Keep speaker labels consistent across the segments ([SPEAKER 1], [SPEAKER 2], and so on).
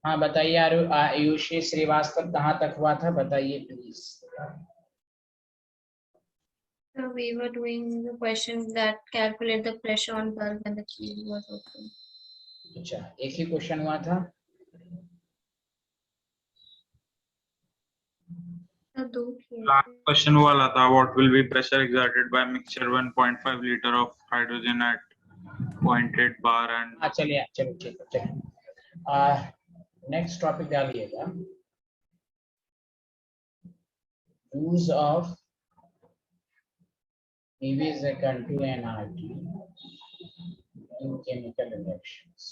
[SPEAKER 1] हाँ बताइए। आयुषी श्रीवास्तव कहाँ तक हुआ था, बताइए please.
[SPEAKER 2] So we were doing the question that calculate the pressure on bulb when the key was open.
[SPEAKER 1] अच्छा, एक ही क्वेश्चन हुआ था।
[SPEAKER 2] तो दो किए
[SPEAKER 3] लास्ट
[SPEAKER 2] थे।
[SPEAKER 3] क्वेश्चन वाला था, what will be pressure exerted by mixture 1.5 litre of hydrogen at 0.8 bar and.
[SPEAKER 1] हाँ चलिए चलो ठीक है चलिए। नेक्स्ट टॉपिक डालिएगा, use of PV is equal to nRT in chemical reactions।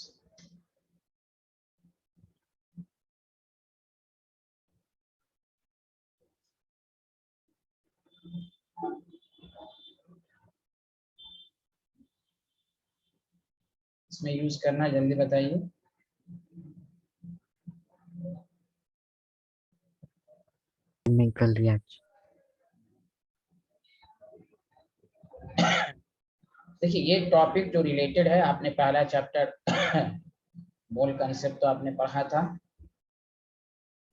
[SPEAKER 1] इसमें यूज करना जल्दी बताइए।
[SPEAKER 4] chemical reaction।
[SPEAKER 1] देखिए ये टॉपिक जो रिलेटेड है, आपने पहला चैप्टर मोल कंसेप्ट तो आपने पढ़ा था,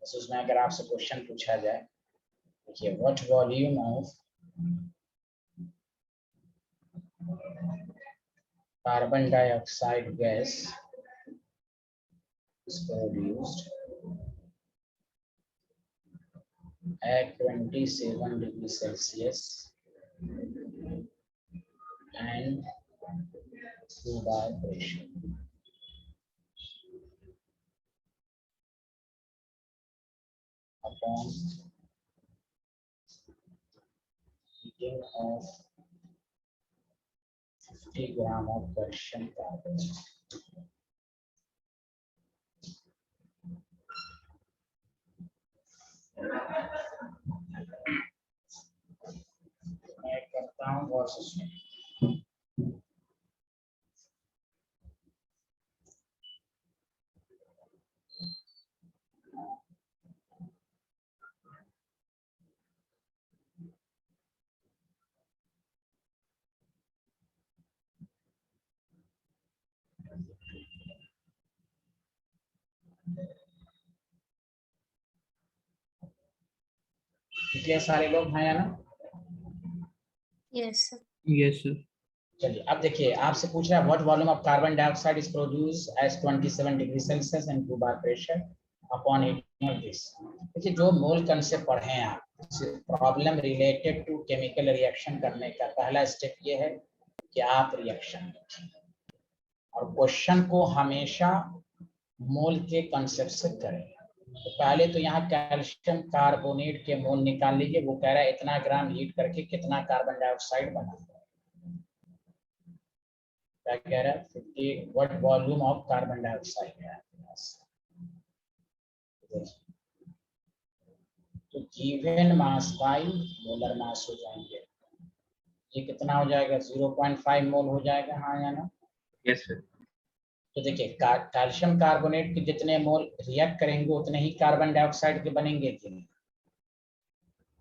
[SPEAKER 1] बस उसमें अगर आपसे क्वेश्चन पूछा जाए, देखिए what volume of carbon dioxide gas is produced at 27 degrees Celsius and 2 bar pressure। Upon heating of 50 gram of calcium carbonate। मैं करता हूँ बॉस उसमें। कितने सारे लोग हैं ना?
[SPEAKER 2] Yes sir.
[SPEAKER 3] Yes sir.
[SPEAKER 1] चलिए अब देखिए, आपसे पूछ रहा है what volume of carbon dioxide is produce at 27 degree Celsius and 2 bar pressure upon heating of this. देखिए जो मोल कंसेप्ट पढ़े हैं आप, problem related to chemical reaction करने का पहला स्टेप ये है कि आप रिएक्शन लिखें और क्वेश्चन को हमेशा मोल के कंसेप्ट से करें। तो पहले तो यहाँ कैल्शियम कार्बोनेट के मोल निकाल लीजिए। वो कह रहा है इतना ग्राम हीट करके कितना कार्बन डाइऑक्साइड बना। क्या कह रहा है? 50 what volume of carbon dioxide है। तो given mass by molar mass हो जाएंगे। ये कितना हो जाएगा? 0.5 मोल हो जाएगा, हाँ या ना?
[SPEAKER 3] Yes sir.
[SPEAKER 1] तो देखिए कैल्शियम कार्बोनेट के जितने मोल रिएक्ट करेंगे उतने ही कार्बन डाइऑक्साइड के बनेंगे कि नहीं?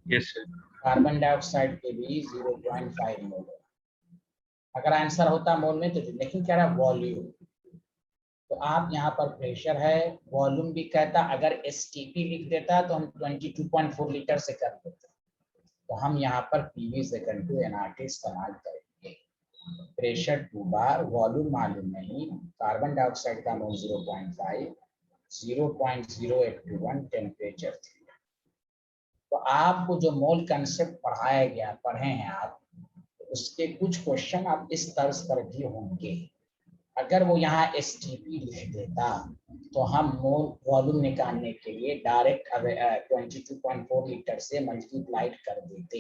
[SPEAKER 3] Yes sir.
[SPEAKER 1] कार्बन डाइऑक्साइड के भी 0.5 मोल। अगर आंसर होता मोल में तो, लेकिन कह रहा है वॉल्यूम। तो आप यहाँ पर प्रेशर है, वॉल्यूम भी कहता, अगर एसटीपी लिख देता तो हम 22.4 लीटर से कर देते। तो हम यहाँ पर पीवी सेकंड टू एनआरटी इस्तेमाल करेंगे। प्रेशर 2 बार, वॉल्यूम मालूम नहीं, कार्बन डाइऑक्साइड का मोल 0.5, 0.0821 टेम्परेचर 3। तो आपको जो मोल कंसेप्ट पढ़ाया गया, पढ़े हैं आप, उसके कुछ क्वेश्चन आप इस तर्ज पर भी होंगे। अगर वो यहाँ एसटीपी लिख देता तो हम मोल वॉल्यूम निकालने के लिए डायरेक्ट 22.4 लीटर से मल्टीप्लाइड कर देते।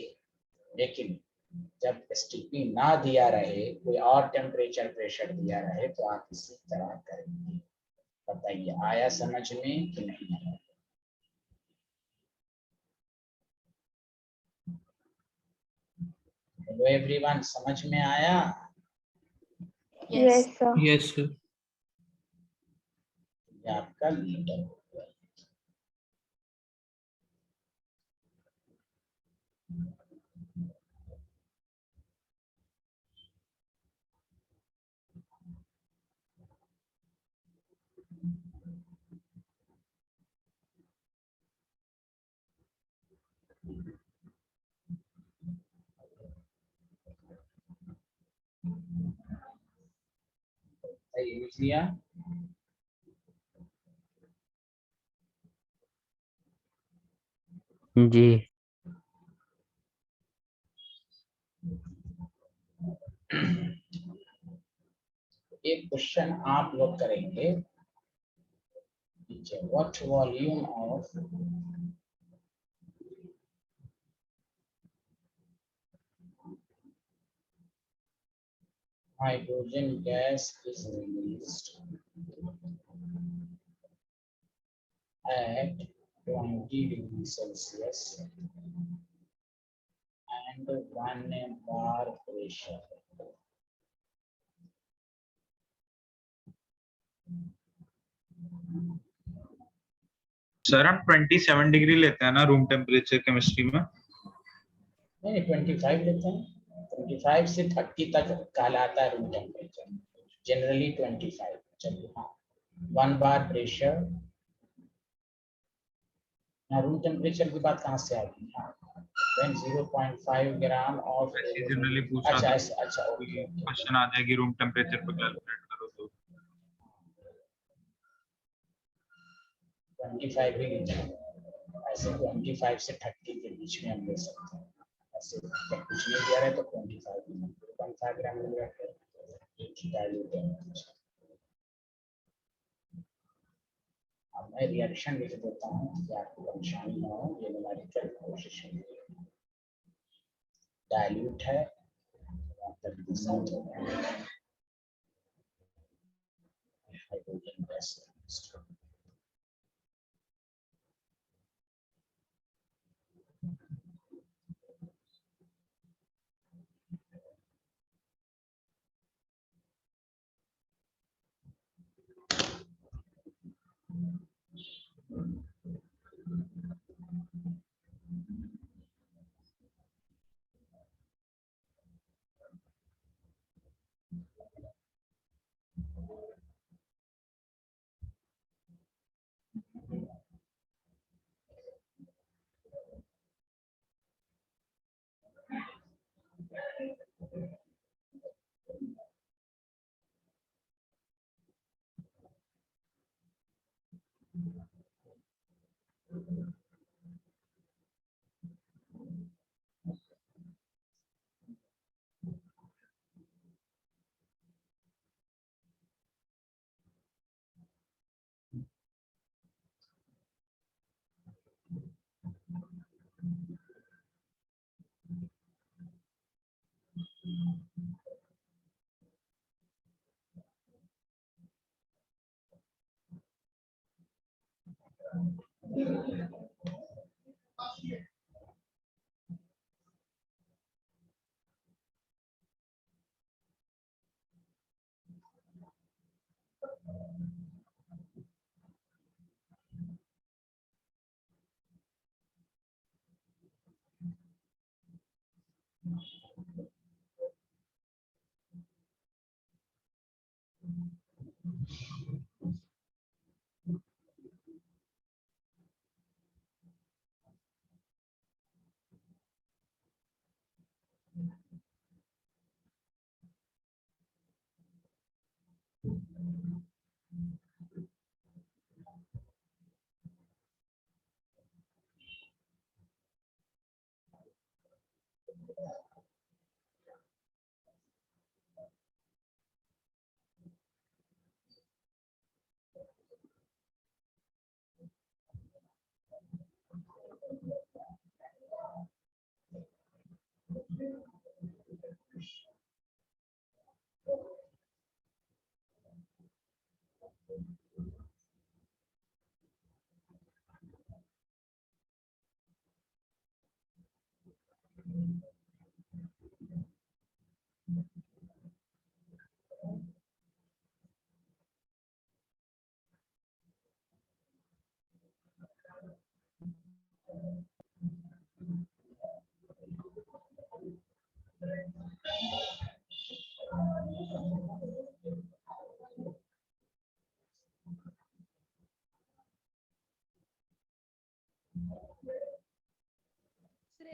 [SPEAKER 1] लेकिन जब एसटीपी ना दिया रहे, कोई और टेम्परेचर प्रेशर दिया रहे, तो आप इसी तरह करेंगे। बताइए आया समझ में कि नहीं आया? हेलो एवरीवन, समझ में आया?
[SPEAKER 2] Yes sir.
[SPEAKER 3] Yes sir.
[SPEAKER 1] ये आपका लीटर हो गया। यूज लिया।
[SPEAKER 4] जी।
[SPEAKER 1] एक क्वेश्चन आप लोग करेंगे, what volume of hydrogen gas is released at 20 degrees Celsius and 1 bar pressure.
[SPEAKER 3] Sir हम 27 डिग्री लेते हैं ना रूम टेम्परेचर केमिस्ट्री में?
[SPEAKER 1] नहीं 25 लेते हैं। 25 से 30 तक कहलाता है रूम टेम्परेचर, जनरली 25। चलिए हाँ, 1 बार प्रेशर। रूम टेम्परेचर की बात कहाँ से आ गई? हाँ, when 0.5 ग्राम ऑफ
[SPEAKER 3] जनरली पूछ रहा
[SPEAKER 1] अच्छा
[SPEAKER 3] था।
[SPEAKER 1] अच्छा ओके
[SPEAKER 3] क्वेश्चन आ जाएगी रूम टेम्परेचर पे कैलकुलेट करो तो
[SPEAKER 1] 25 ही लेते हैं। ऐसे 25 से 30 के बीच में हम ले सकते हैं। ऐसे जब कुछ नहीं दिया है तो 25 ग्राम मिल रहा है, एक ही डाइल्यूट है। अब मैं रिएक्शन लिख देता हूँ कि आपको परेशानी ना हो, ये न्यूमेरिकल कोशिश है। डाइल्यूट है 30% हो गया हाइड्रोजन गैस।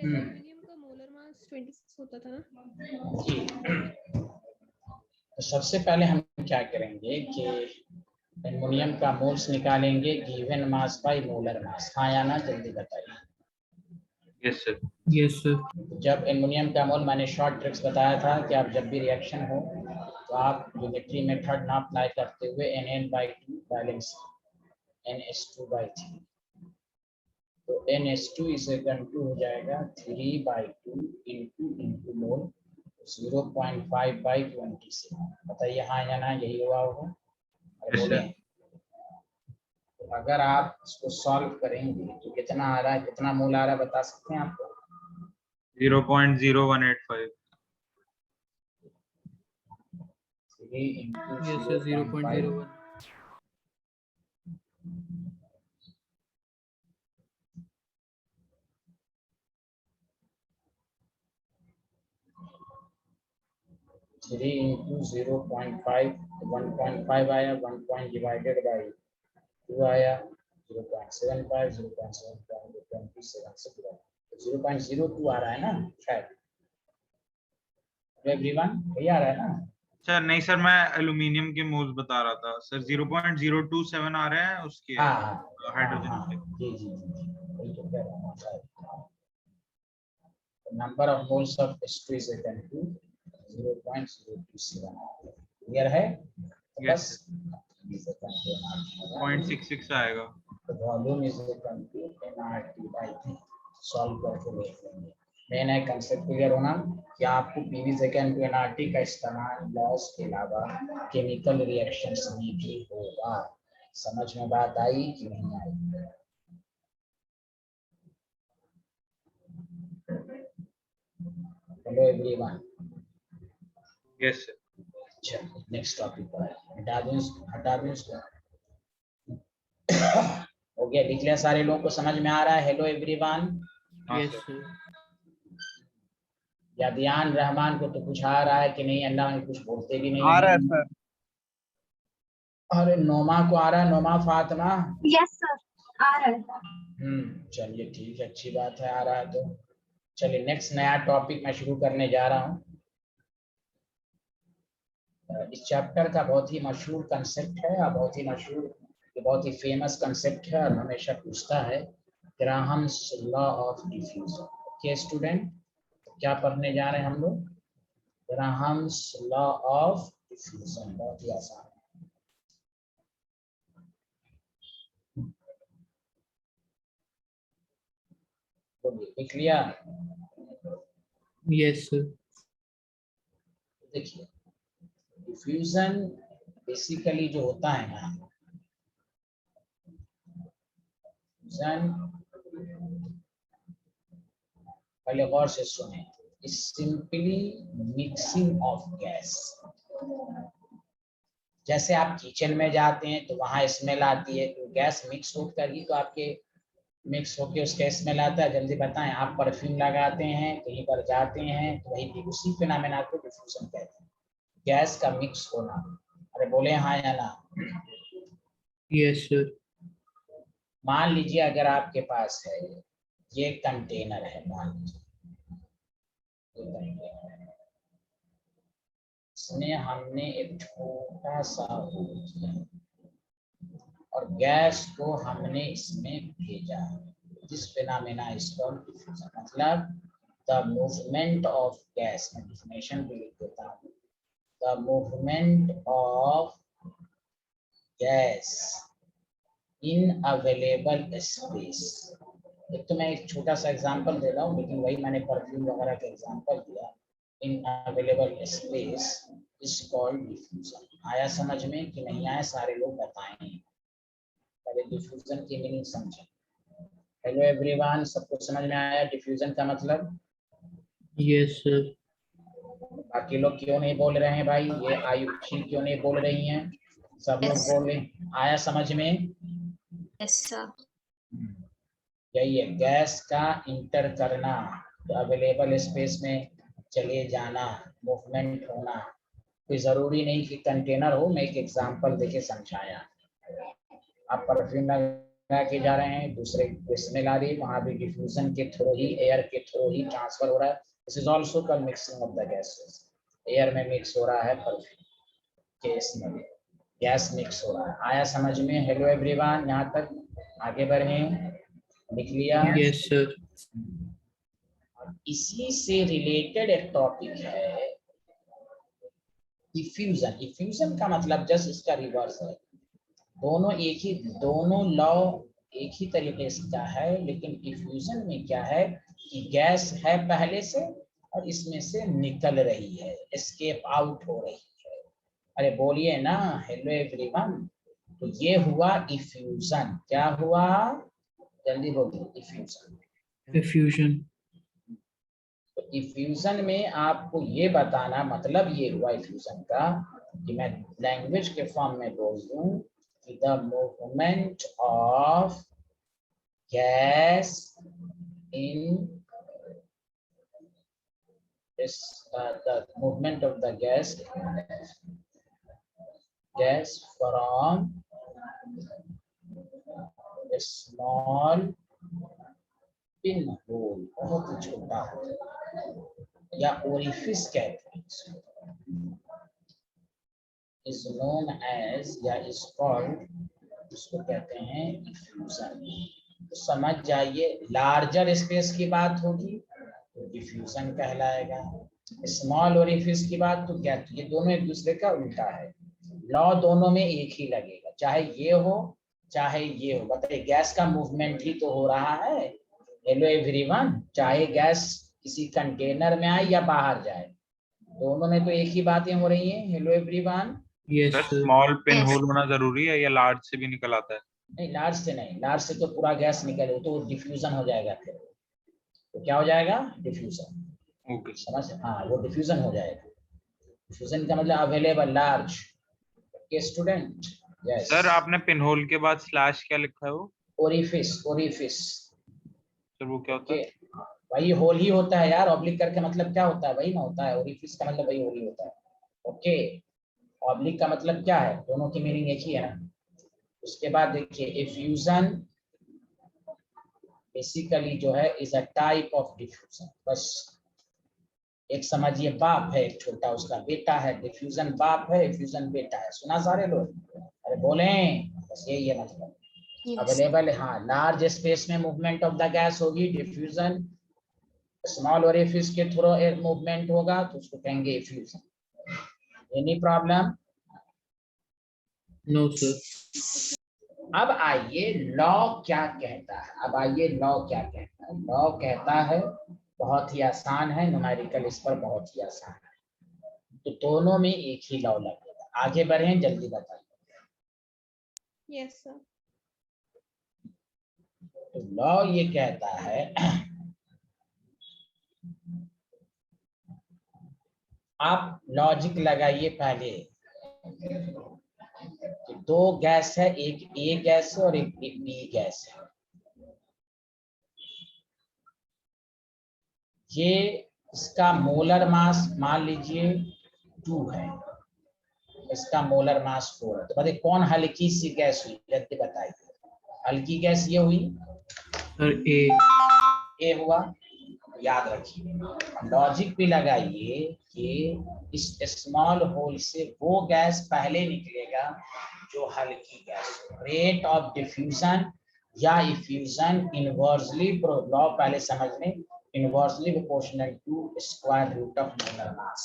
[SPEAKER 5] एल्यूमिनियम का मोलर मास 26 होता था ना?
[SPEAKER 1] जी, तो सबसे पहले हम क्या करेंगे कि एल्युमिनियम का मोल्स निकालेंगे given mass by molar mass. हाँ या ना, जल्दी बताइए।
[SPEAKER 3] Yes sir.
[SPEAKER 5] Yes, sir.
[SPEAKER 1] जब एल्युमिनियम का मोल, मैंने शॉर्ट ट्रिक्स बताया था कि आप जब भी रिएक्शन हो तो आप यूनिटरी मेथड ना अप्लाई करते हुए NN/2 बैलेंस NH2/3, तो NH2 हो जाएगा 3/2 इंटू मोल 0.5/26। बताइए हाँ या ना, यही हुआ होगा? अरे
[SPEAKER 3] Yes,
[SPEAKER 1] बोले।
[SPEAKER 3] sir.
[SPEAKER 1] तो अगर आप इसको सॉल्व करेंगे तो कितना आ रहा है, कितना मोल आ रहा है बता सकते हैं आपको?
[SPEAKER 3] 0.0185.
[SPEAKER 1] 3 इंटू
[SPEAKER 5] Yes, sir. 0.01.
[SPEAKER 1] 3 इंटू 0.5, 1.5 आया, 1 डिवाइडेड बाई 2 आया, 0.75, 0.7, 0.02 आ रहा है ना शायद। एवरीवन वही आ रहा है ना?
[SPEAKER 3] सर नहीं सर, मैं एल्यूमिनियम के मोल्स बता रहा था सर। 0.027 आ रहे हैं उसके
[SPEAKER 1] हाँ
[SPEAKER 3] हाइड्रोजन के।
[SPEAKER 1] जी जी जी, वही तो कह रहा हूँ शायद। Number of moles of H2 is equal to 0.027। Clear है? तो
[SPEAKER 3] Yes,
[SPEAKER 1] बस
[SPEAKER 3] 0.66 आएगा।
[SPEAKER 1] Volume is equal to nRT/3। Solve करके देख लेंगे। मेन है कंसेप्ट क्लियर होना कि आपको PV सेकेंड टू nRT का इस्तेमाल लॉस के अलावा केमिकल रिएक्शंस में भी होगा। समझ में बात आई कि नहीं आई? Hello everyone.
[SPEAKER 3] Yes sir.
[SPEAKER 1] अच्छा, नेक्स्ट टॉपिक पर हटा दूं इसको। हो गया, लिख लिया सारे लोगों को, समझ में आ रहा है? Hello everyone.
[SPEAKER 5] Yes, sir.
[SPEAKER 1] या ध्यान रहमान को तो कुछ आ रहा है कि नहीं? अल्लाह में कुछ बोलते भी नहीं
[SPEAKER 6] आ रहा है
[SPEAKER 1] है।
[SPEAKER 6] सर।
[SPEAKER 1] अरे नोमा को आ रहा है, नोमा फातिमा।
[SPEAKER 7] यस सर, आ रहा है।
[SPEAKER 1] चलिए ठीक है, अच्छी बात है, आ रहा है तो। चलिए नेक्स्ट नया टॉपिक मैं शुरू करने जा रहा हूँ। इस चैप्टर का बहुत ही मशहूर कंसेप्ट है और बहुत ही फेमस कंसेप्ट है और हमेशा पूछता है, Graham's law of diffusion. Okay student, क्या पढ़ने जा रहे हैं हम लोग? Graham's law of diffusion. बहुत ही आसान है। लिख लिया?
[SPEAKER 5] Yes, sir.
[SPEAKER 1] देखिए, डिफ्यूजन बेसिकली जो होता है ना, पहले गौर से सुने, is simply mixing of gas. जैसे आप किचन में जाते हैं तो वहां स्मेल आती है, तो गैस मिक्स होकर ही तो आपके मिक्स होके उसका स्मेल आता है। जल्दी बताएं, आप परफ्यूम लगाते हैं, कहीं पर जाते हैं तो वही उसी फिनोमेना को डिफ्यूजन कहते हैं, गैस का मिक्स होना। अरे बोले हाँ या ना?
[SPEAKER 5] Yes, sir.
[SPEAKER 1] मान लीजिए अगर आपके पास है ये कंटेनर है, मान लीजिए ये कंटेनर है, इसमें हमने एक छोटा सा होल किया और गैस को हमने इसमें भेजा। This phenomena is called diffusion. मतलब द मूवमेंट ऑफ गैस, मैं डेफिनेशन भी लिख देता हूँ, the movement of gas in available space. एक तो मैं एक छोटा सा एग्जांपल दे रहा हूँ, लेकिन वही मैंने परफ्यूम वगैरह का एग्जांपल दिया। इन available space is called diffusion. आया समझ में कि नहीं आया? सारे लोग बताएं, पहले डिफ्यूजन की मीनिंग समझें। हेलो एवरीवन, सबको समझ में आया डिफ्यूजन का मतलब?
[SPEAKER 5] Yes, sir.
[SPEAKER 1] बाकी लोग क्यों नहीं बोल रहे हैं भाई? ये आयुषी क्यों नहीं बोल रही हैं? सब लोग
[SPEAKER 2] Yes.
[SPEAKER 1] बोले। आया समझ में?
[SPEAKER 2] Yes, sir.
[SPEAKER 1] यही है, गैस का इंटर करना, तो अवेलेबल स्पेस में चले जाना, मूवमेंट होना। कोई जरूरी नहीं कि कंटेनर हो, मैं एक एग्जांपल देके समझाया। आप परफ्यूम लगा के जा रहे हैं, दूसरे स्मेल आ रही है, वहां भी डिफ्यूजन के थ्रू ही, एयर के थ्रू ही ट्रांसफर हो रहा है। This is also called mixing of the gases. Air में मिक्स हो रहा है परफ्यूम। केस में भी गैस मिक्स हो रहा है। आया समझ में? हेलो एवरीवन, यहाँ तक आगे बढ़ें, लिख लिया?
[SPEAKER 5] Yes, sir.
[SPEAKER 1] इसी से रिलेटेड एक टॉपिक है इफ्यूजन। इफ्यूजन का मतलब जस्ट इसका रिवर्स है। दोनों लॉ एक ही तरीके से का है, लेकिन इफ्यूजन में क्या है कि गैस है पहले से और इसमें से निकल रही है, एस्केप आउट हो रही है। अरे बोलिए ना, हेलो एवरीवन। तो ये हुआ इफ्यूजन। क्या हुआ? जल्दी बोलिए। इफ्यूजन।
[SPEAKER 5] Diffusion.
[SPEAKER 1] तो इफ्यूजन में आपको ये बताना, मतलब ये हुआ इफ्यूजन का कि मैं लैंग्वेज के फॉर्म में बोल दूं कि the movement of gas in the movement of the gas from a small pinhole, बहुत ही छोटा या ओरिफिस कहते हैं इसको, is known as या is called, इसको कहते हैं इफ्यूजन। तो समझ जाइए, लार्जर स्पेस की बात होगी तो डिफ्यूजन कहलाएगा, स्मॉल ओरिफिस की बात तो क्या, ये दोनों एक दूसरे का उल्टा है। लॉ दोनों में एक ही लगेगा, चाहे ये हो चाहे ये हो। बताइए, गैस का मूवमेंट ही तो हो रहा है। हेलो एवरीवन, चाहे गैस किसी कंटेनर में आए या बाहर जाए, दोनों में तो एक ही बातें हो रही हैं। Hello everyone.
[SPEAKER 5] Yes,
[SPEAKER 3] sir
[SPEAKER 5] sir.
[SPEAKER 3] Small pin hole होना जरूरी है या लार्ज से भी निकल आता है?
[SPEAKER 1] नहीं, लार्ज से नहीं, लार्ज से तो पूरा गैस निकले तो डिफ्यूजन हो जाएगा, फिर तो क्या हो जाएगा? डिफ्यूजन।
[SPEAKER 3] ओके।
[SPEAKER 1] समझ? हाँ, वो डिफ्यूजन हो जाएगा। डिफ्यूजन का मतलब अवेलेबल, लार्ज। के स्टूडेंट? यस
[SPEAKER 3] सर आपने पिन होल के बाद स्लैश क्या लिखा है वो?
[SPEAKER 1] ओरिफिस। ओरिफिस
[SPEAKER 3] सर वो क्या होता है?
[SPEAKER 1] वही होल ही होता है यार। ऑब्लिक करके मतलब क्या होता है? वही ना होता है। ओरिफिस का मतलब वही होल ही होता है। ओके, ऑब्लिक का मतलब क्या है? दोनों की मीनिंग एक ही है ना। उसके बाद देखिए, इफ्यूजन बेसिकली जो है is a type of diffusion. बस एक समझिए, बाप है एक छोटा, उसका बेटा है। डिफ्यूजन बाप है, इफ्यूजन बेटा है। सुना सारे लोग? अरे बोलें, बस यही है मतलब। अवेलेबल है, हाँ। लार्ज स्पेस में मूवमेंट ऑफ द गैस होगी, डिफ्यूजन। स्मॉल ओरिफिस के थ्रू एक मूवमेंट होगा तो उसको कहेंगे effusion. Any problem?
[SPEAKER 5] No, sir.
[SPEAKER 1] अब आइए लॉ क्या कहता है। अब आइए लॉ क्या कहता है। लॉ कहता है, बहुत ही आसान है, न्यूमेरिकल इस पर बहुत ही आसान है। तो दोनों में एक ही लॉ लगेगा। आगे बढ़ें, जल्दी बताइए।
[SPEAKER 2] Yes, sir.
[SPEAKER 1] तो लॉ ये कहता है, आप लॉजिक लगाइए पहले कि दो गैस है, एक ए गैस है और एक बी गैस है। ये इसका मोलर मास मान लीजिए 2 है, इसका मोलर मास 4 है। तो बताइए कौन हल्की सी गैस हुई? जल्दी बताइए। हल्की गैस ये हुई,
[SPEAKER 5] Sir, A.
[SPEAKER 1] ए हुआ। याद रखिए, लॉजिक भी लगाइए कि इस स्मॉल होल से वो गैस पहले निकलेगा जो हल्की गैस। रेट ऑफ डिफ्यूजन या इफ्यूजन इनवर्सली, लॉ पहले समझ लें, inversely proportional to square root of molar mass.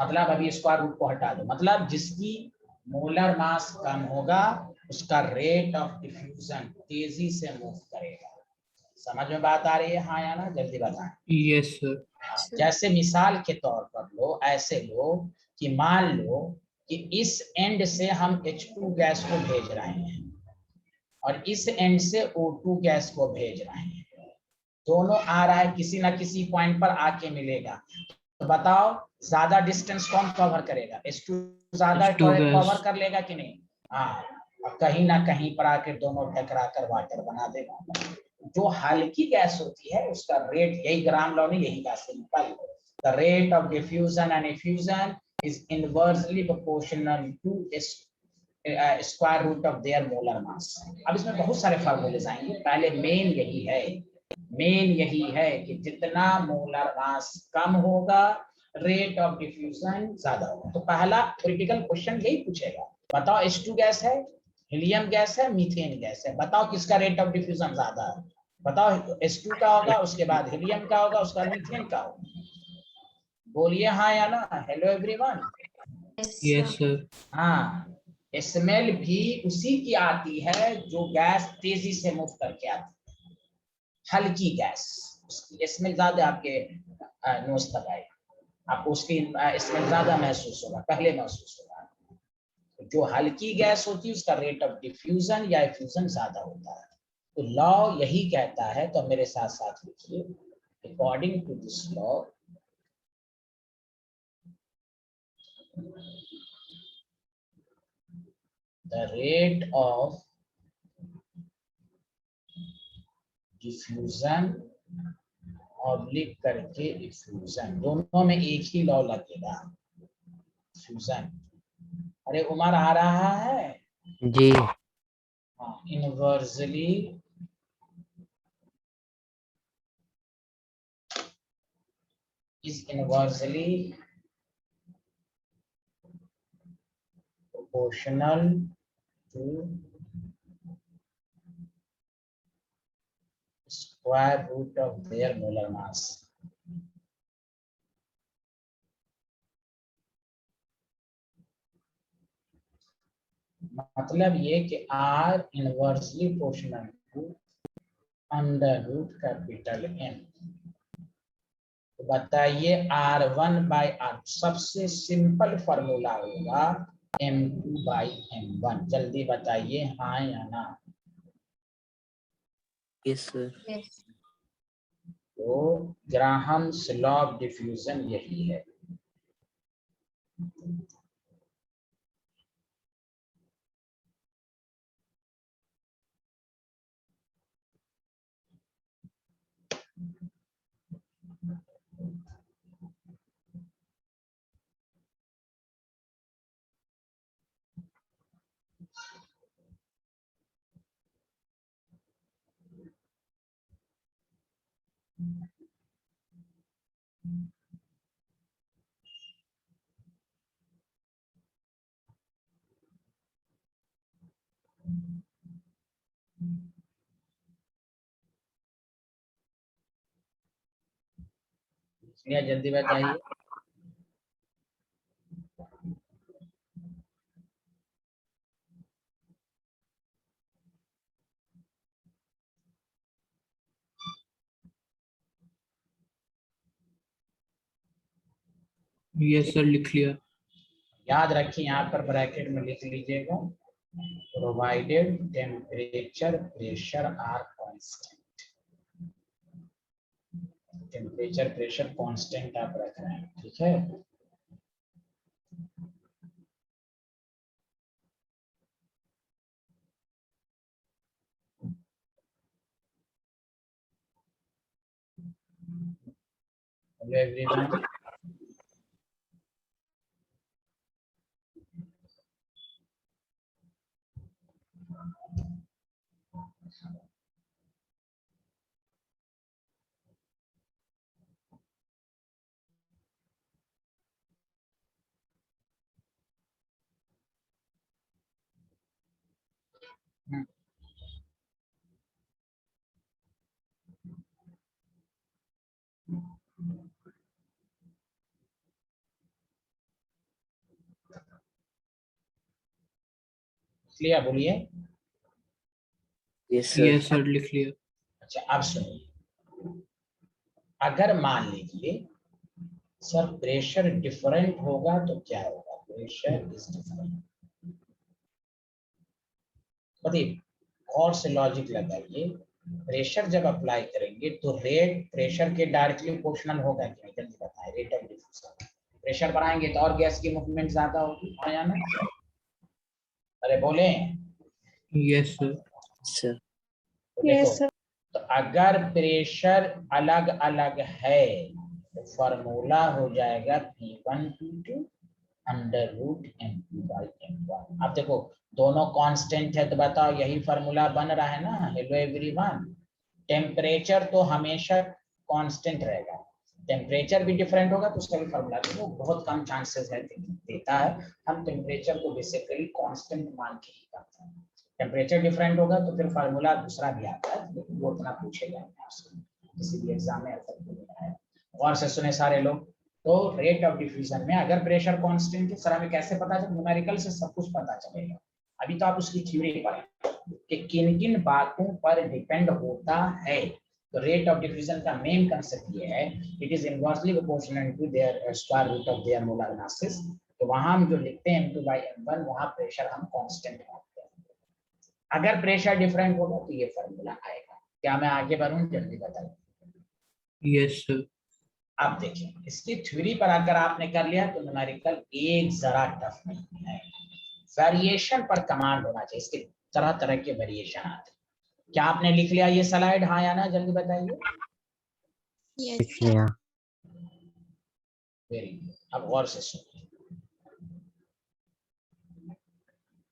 [SPEAKER 1] मतलब अभी स्क्वायर रूट को हटा दो, मतलब जिसकी मोलर मास कम होगा उसका रेट ऑफ डिफ्यूजन तेजी से मूव करेगा। समझ में बात आ रही है? हाँ या ना? जल्दी बताएं।
[SPEAKER 5] Yes, sir.
[SPEAKER 1] जैसे मिसाल के तौर पर लो, ऐसे लो कि मान लो कि इस एंड से हम H2 गैस को भेज रहे हैं और इस एंड से O2 गैस को भेज रहे हैं। दोनों आ रहा है, किसी ना किसी पॉइंट पर आके मिलेगा। तो बताओ ज्यादा डिस्टेंस कौन कवर करेगा? H2 ज्यादा
[SPEAKER 5] H2 gas.
[SPEAKER 1] कवर कर लेगा कि नहीं? हाँ, और कहीं ना कहीं पर आके दोनों टकरा कर वाटर बना देगा। जो हल्की गैस होती है उसका रेट, यही ग्राम लॉ ने यही बात simple, the rate of diffusion and effusion is inversely proportional to square root of their molar mass. अब इसमें बहुत सारे फार्मूलेज आएंगे, पहले मेन यही है कि जितना मोलर मास कम होगा रेट ऑफ डिफ्यूजन ज्यादा होगा। तो पहला क्रिटिकल क्वेश्चन यही पूछेगा, बताओ H2 गैस है, हीलियम गैस है, मीथेन गैस है, बताओ किसका रेट ऑफ डिफ्यूजन ज्यादा है। बताओ H2 का होगा, उसके बाद हीलियम का होगा, उसका मीथेन का होगा। बोलिए हाँ या ना। Hello everyone.
[SPEAKER 5] Yes, sir.
[SPEAKER 1] हाँ, स्मेल भी उसी की आती है जो गैस तेजी से मूव करके आती है। हल्की गैस, उसकी स्मेल ज्यादा आपके नोज तक आएगी, आपको उसकी स्मेल ज्यादा महसूस होगा, पहले महसूस होगा। जो हल्की गैस होती है उसका रेट ऑफ डिफ्यूजन या एफ्यूजन ज्यादा होता है। तो लॉ यही कहता है, तो मेरे साथ साथ लिखिए, according to this law the rate of diffusion oblique करके इफ्यूजन, दोनों में एक ही लॉ लगेगा, फ्यूजन। अरे उमर आ रहा है?
[SPEAKER 4] जी।
[SPEAKER 1] हाँ, inversely is inversely proportional to square root of their molar mass। मतलब ये कि R inversely proportional to under root capital M। तो बताइए R1/R, सबसे सिंपल फॉर्मूला होगा M2/M1। जल्दी बताइए हाँ या ना।
[SPEAKER 4] Yes sir.
[SPEAKER 2] Yes.
[SPEAKER 1] तो ग्राहम्स लॉ ऑफ डिफ्यूजन यही है। जल्दी बताइए।
[SPEAKER 5] Yes, sir. लिख लिया.
[SPEAKER 1] याद रखिए, यहाँ पर ब्रैकेट में लिख लीजिएगा, provided temperature pressure are constant. Temperature pressure constant आप रख रहे हैं, ठीक है। Hello everyone. क्लियर, बोलिए।
[SPEAKER 4] Yes sir.
[SPEAKER 5] Yes, sir. लिख लिया.
[SPEAKER 1] अच्छा, अब सुनिए, अगर मान लीजिए सर प्रेशर डिफरेंट होगा तो क्या होगा? Pressure is different. बताइए, और से लॉजिक लगाइए, प्रेशर जब अप्लाई करेंगे तो रेट प्रेशर के डायरेक्टली प्रोपोर्शनल होगा कि नहीं? जल्दी बताएं। रेट ऑफ डिफ्यूजन, प्रेशर बढ़ाएंगे तो और गैस की मूवमेंट ज्यादा होगी, हाँ या ना? अरे बोले।
[SPEAKER 5] Yes, sir.
[SPEAKER 4] सर।
[SPEAKER 1] तो देखो, तो अगर प्रेशर अलग अलग है तो फॉर्मूला हो जाएगा P1 P2 under root M2/M1। अब देखो दोनों कांस्टेंट है, तो बताओ यही फॉर्मूला बन रहा है ना। हेलो एवरीवन, टेम्परेचर तो हमेशा कांस्टेंट रहेगा, टेम्परेचर भी डिफरेंट होगा तो उसका भी फॉर्मूला वो बहुत कम चांसेस है देता है। हम टेम्परेचर को बेसिकली कांस्टेंट मान के ही करते हैं। टेम्परेचर डिफरेंट होगा तो फिर फार्मूला दूसरा भी आता है, लेकिन वो उतना पूछेगा नहीं आपसे, किसी भी एग्जाम में ऐसा नहीं है। और से सुने सारे लोग, तो रेट ऑफ डिफ्यूजन में अगर प्रेशर कांस्टेंट है, सर हमें कैसे पता चले? न्यूमेरिकल से सब कुछ पता चलेगा। अभी तो आप उसकी थ्योरी पढ़ें कि किन किन बातों पर डिपेंड होता है। तो रेट ऑफ डिफ्यूजन का मेन कंसेप्ट ये है, it is inversely proportional to their square root of their molar masses. तो वहां हम जो लिखते हैं m2/m1, वहां प्रेशर हम कांस्टेंट मानते हैं। अगर प्रेशर डिफरेंट होगा तो ये फार्मूला आएगा। क्या मैं आगे बढ़ूं? जल्दी बताइए।
[SPEAKER 5] Yes sir.
[SPEAKER 1] अब देखिए, इसकी थ्योरी पर अगर आपने कर लिया तो न्यूमेरिकल एक जरा टफ नहीं है। वेरिएशन पर कमांड होना चाहिए। इसके तरह तरह के वेरिएशन आते हैं। क्या आपने लिख लिया ये स्लाइड? हाँ या ना, जल्दी बताइए।
[SPEAKER 2] Yes.
[SPEAKER 4] लिख लिया।
[SPEAKER 1] Very good. अब गौर से सुनिए,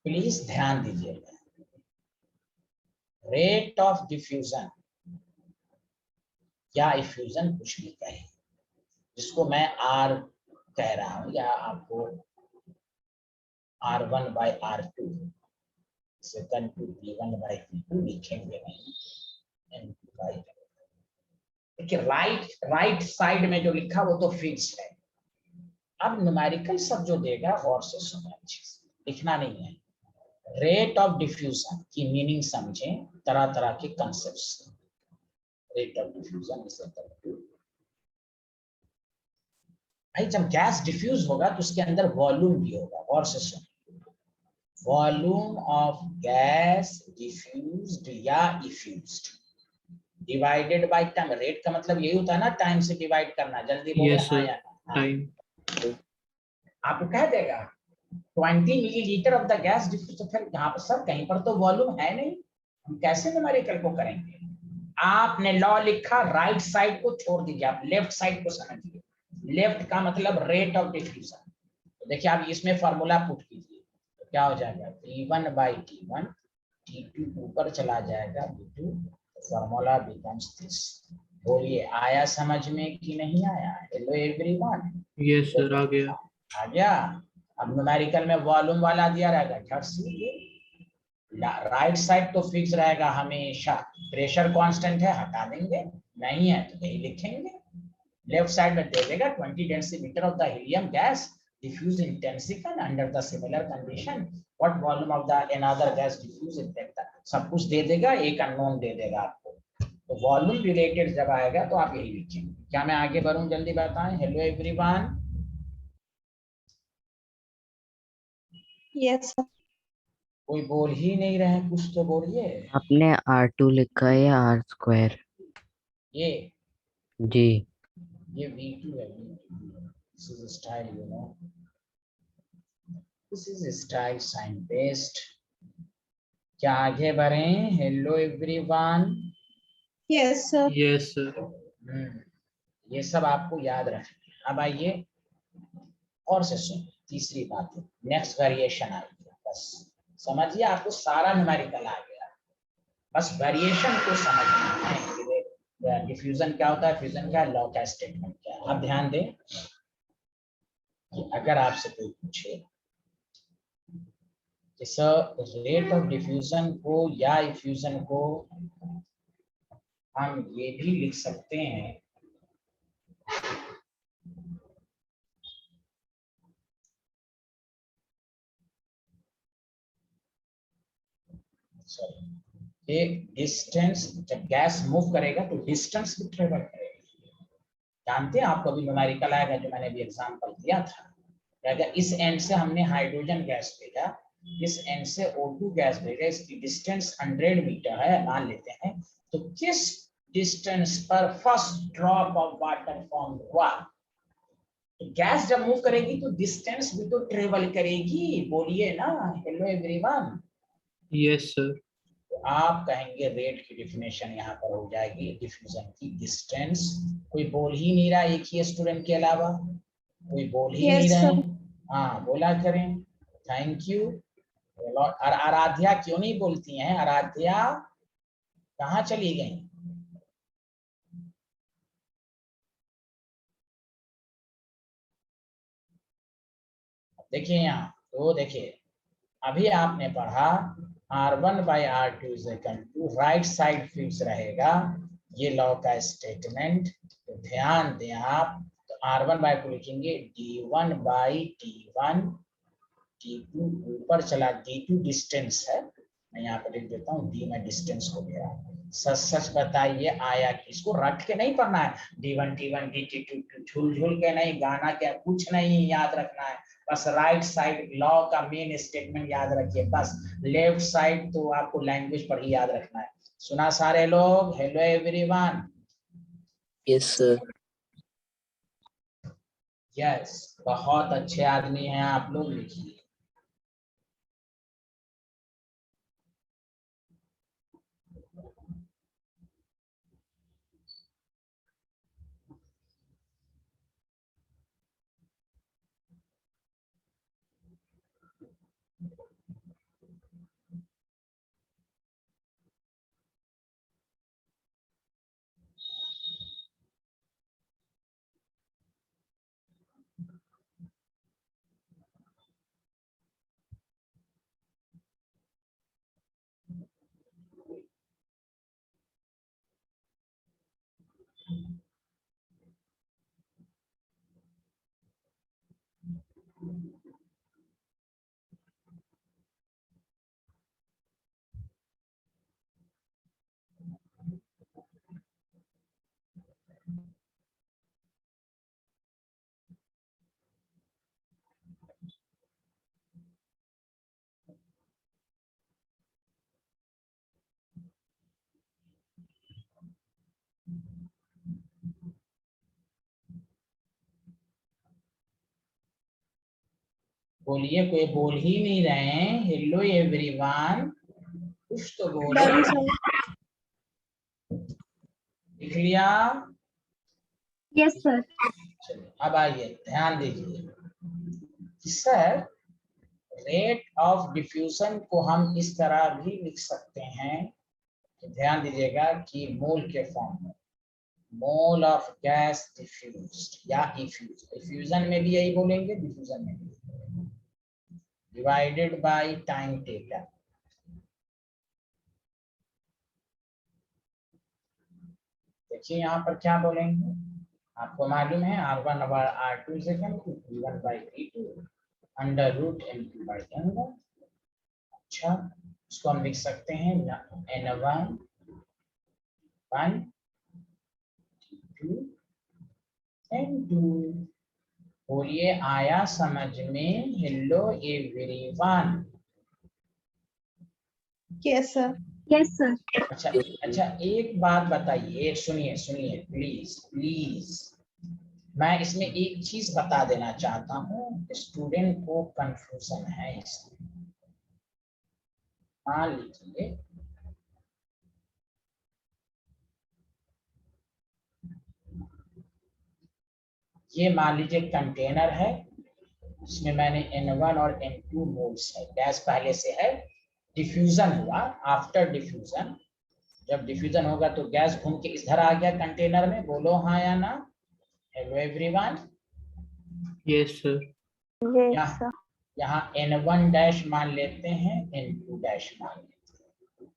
[SPEAKER 1] प्लीज ध्यान दीजिएगा। रेट ऑफ डिफ्यूजन या इफ्यूजन कुछ भी कहे, जिसको मैं आर कह रहा हूं या आपको R1/R2 सेकंड टू P1/P2 लिखेंगे नहीं। देखिए राइट साइड में जो लिखा वो तो फिक्स्ड है। अब न्यूमेरिकल सब जो देगा गौर से सुने, अच्छे से लिखना नहीं है। रेट ऑफ डिफ्यूजन की मीनिंग समझें, तरह तरह के concepts. Rate of diffusion is equal to, भाई जब गैस डिफ्यूज होगा तो उसके अंदर वॉल्यूम भी होगा। और से सुन, वॉल्यूम ऑफ गैस डिफ्यूज्ड या इफ्यूज्ड डिवाइडेड बाय टाइम। रेट का मतलब यही होता है ना, टाइम से डिवाइड करना। जल्दी बोले
[SPEAKER 5] यस
[SPEAKER 1] हाँ
[SPEAKER 5] सर।
[SPEAKER 1] या ना।
[SPEAKER 5] टाइम।
[SPEAKER 1] आपको कह देगा 20 millilitre of the gas diffuse. तो फिर यहाँ पर सर कहीं पर तो वॉल्यूम है नहीं, हम कैसे न्यूमेरिकल को करेंगे? आपने लॉ लिखा, राइट साइड को छोड़ दीजिए, आप लेफ्ट साइड को समझिए। लेफ्ट का मतलब रेट ऑफ डिफ्यूजन। तो देखिए आप इसमें फार्मूला पुट कीजिए तो क्या हो जाएगा? T1/T1, T2 ऊपर चला जाएगा T2, फार्मूला बिकम्स दिस। बोलिए आया समझ में कि नहीं आया? Hello everyone.
[SPEAKER 5] यस सर, आ गया।
[SPEAKER 1] आ गया। अब न्यूमेरिकल में वॉल्यूम वाला दिया रहेगा, झट से राइट साइड तो फिक्स रहेगा हमेशा। प्रेशर कांस्टेंट है, हटा देंगे, नहीं है तो यही लिखेंगे। लेफ्ट साइड में दे देगा 20 decimetre of the helium gas diffuse intensity under the similar condition, what volume of the another gas diffuse in सब कुछ दे देगा, एक अननोन दे देगा आपको। तो वॉल्यूम रिलेटेड जब आएगा तो आप यही लिखेंगे। क्या मैं आगे बढ़ूं? जल्दी बताएं। Hello everyone.
[SPEAKER 7] Yes, sir.
[SPEAKER 1] कोई बोल ही नहीं रहे, कुछ तो बोलिए।
[SPEAKER 4] आपने R2 लिखा है या R²?
[SPEAKER 1] ये
[SPEAKER 4] जी।
[SPEAKER 1] V2 है। This is style, you know. This is style sign based. क्या आगे बढ़ें? Hello everyone.
[SPEAKER 7] Yes, sir.
[SPEAKER 5] Yes sir.
[SPEAKER 1] ये सब आपको याद रखना। अब आइए और से सुन, तीसरी बात है, नेक्स्ट वेरिएशन आ गया। बस समझिए, आपको सारा न्यूमेरिकल आ गया, बस वेरिएशन को समझना है। डिफ्यूजन क्या होता है, फ्यूजन क्या है, लॉ का स्टेटमेंट क्या है। अब ध्यान दें कि अगर आपसे कोई पूछे कि सर रेट ऑफ डिफ्यूजन को या इफ्यूजन को हम ये भी लिख सकते हैं डिस्टेंस, जब गैस मूव करेगा तो डिस्टेंस भी ट्रेवल करेगा। जानते हैं आपको अभी न्यूमेरिकल आएगा जो मैंने अभी एग्जांपल दिया था। अगर इस एंड से हमने हाइड्रोजन गैस भेजा, इस एंड से O2 गैस भेजा, इसकी डिस्टेंस 100 मीटर है मान लेते हैं, तो किस डिस्टेंस पर first drop of water form हुआ? गैस जब मूव करेगी तो डिस्टेंस भी तो ट्रेवल करेगी। बोलिए ना हेलो एवरीवन।
[SPEAKER 5] Yes sir.
[SPEAKER 1] तो आप कहेंगे रेट की डेफिनेशन यहाँ पर हो जाएगी डिफ्यूजन की डिस्टेंस। कोई बोल ही नहीं रहा, एक ही स्टूडेंट के अलावा कोई बोल ही नहीं रहे। हाँ बोला करें, थैंक यू। और आराध्या क्यों नहीं बोलती हैं? आराध्या कहाँ चली गई? देखिए यहाँ तो देखिए अभी आपने पढ़ा R1/R2 is equal to right side fix रहेगा, ये लॉ का स्टेटमेंट। तो ध्यान दें आप, तो R1/2 लिखेंगे D1/T1, D2 ऊपर चला, D2 डिस्टेंस है, मैं यहाँ पर लिख देता हूँ, D में डिस्टेंस को मेरा। सच सच बताइए आया कि इसको रट के नहीं पढ़ना है, D1 T1 D2 झूल झूल के नहीं, गाना क्या कुछ नहीं याद रखना है, बस राइट साइड लॉ का मेन स्टेटमेंट याद रखिए बस। लेफ्ट साइड तो आपको लैंग्वेज पर ही याद रखना है। सुना सारे लोग? Hello everyone.
[SPEAKER 6] Yes sir.
[SPEAKER 1] Yes, बहुत अच्छे आदमी हैं आप लोग, लिखिए। बोलिए, कोई बोल ही नहीं रहे हैं। हेलो एवरीवन, कुछ तो बोलो।
[SPEAKER 7] Done, sir.
[SPEAKER 1] लिख लिया?
[SPEAKER 7] Yes, sir.
[SPEAKER 1] चलिए अब आइए, ध्यान दीजिए सर, रेट ऑफ डिफ्यूजन को हम इस तरह भी लिख सकते हैं, तो ध्यान दीजिएगा कि मोल के फॉर्म में, मोल ऑफ गैस डिफ्यूज्ड या इफ्यूज, डिफ्यूजन में भी यही बोलेंगे, डिफ्यूजन में भी, डिवाइडेड बाय टाइम टेकन। देखिए यहाँ पर क्या बोलेंगे, आपको मालूम है R1/R2 is equal to D1/D2 under root M2/N1। अच्छा, इसको हम लिख सकते हैं N1 1 2 N2। बोलिए आया समझ में? Hello everyone.
[SPEAKER 7] Yes, sir. Yes, sir.
[SPEAKER 1] अच्छा अच्छा, एक बात बताइए, सुनिए सुनिए प्लीज प्लीज, मैं इसमें एक चीज बता देना चाहता हूँ, स्टूडेंट को कंफ्यूजन है इसमें। मान लीजिए ये, मान लीजिए कंटेनर है, इसमें मैंने N1 और N2 मोल्स है, गैस पहले से है, डिफ्यूजन हुआ, आफ्टर डिफ्यूजन, जब डिफ्यूजन होगा तो गैस घूम के इधर आ गया कंटेनर में, बोलो हाँ या ना? Hello everyone.
[SPEAKER 5] Yes sir.
[SPEAKER 1] यहाँ N1 डैश मान लेते हैं, N2 डैश मान लेते हैं।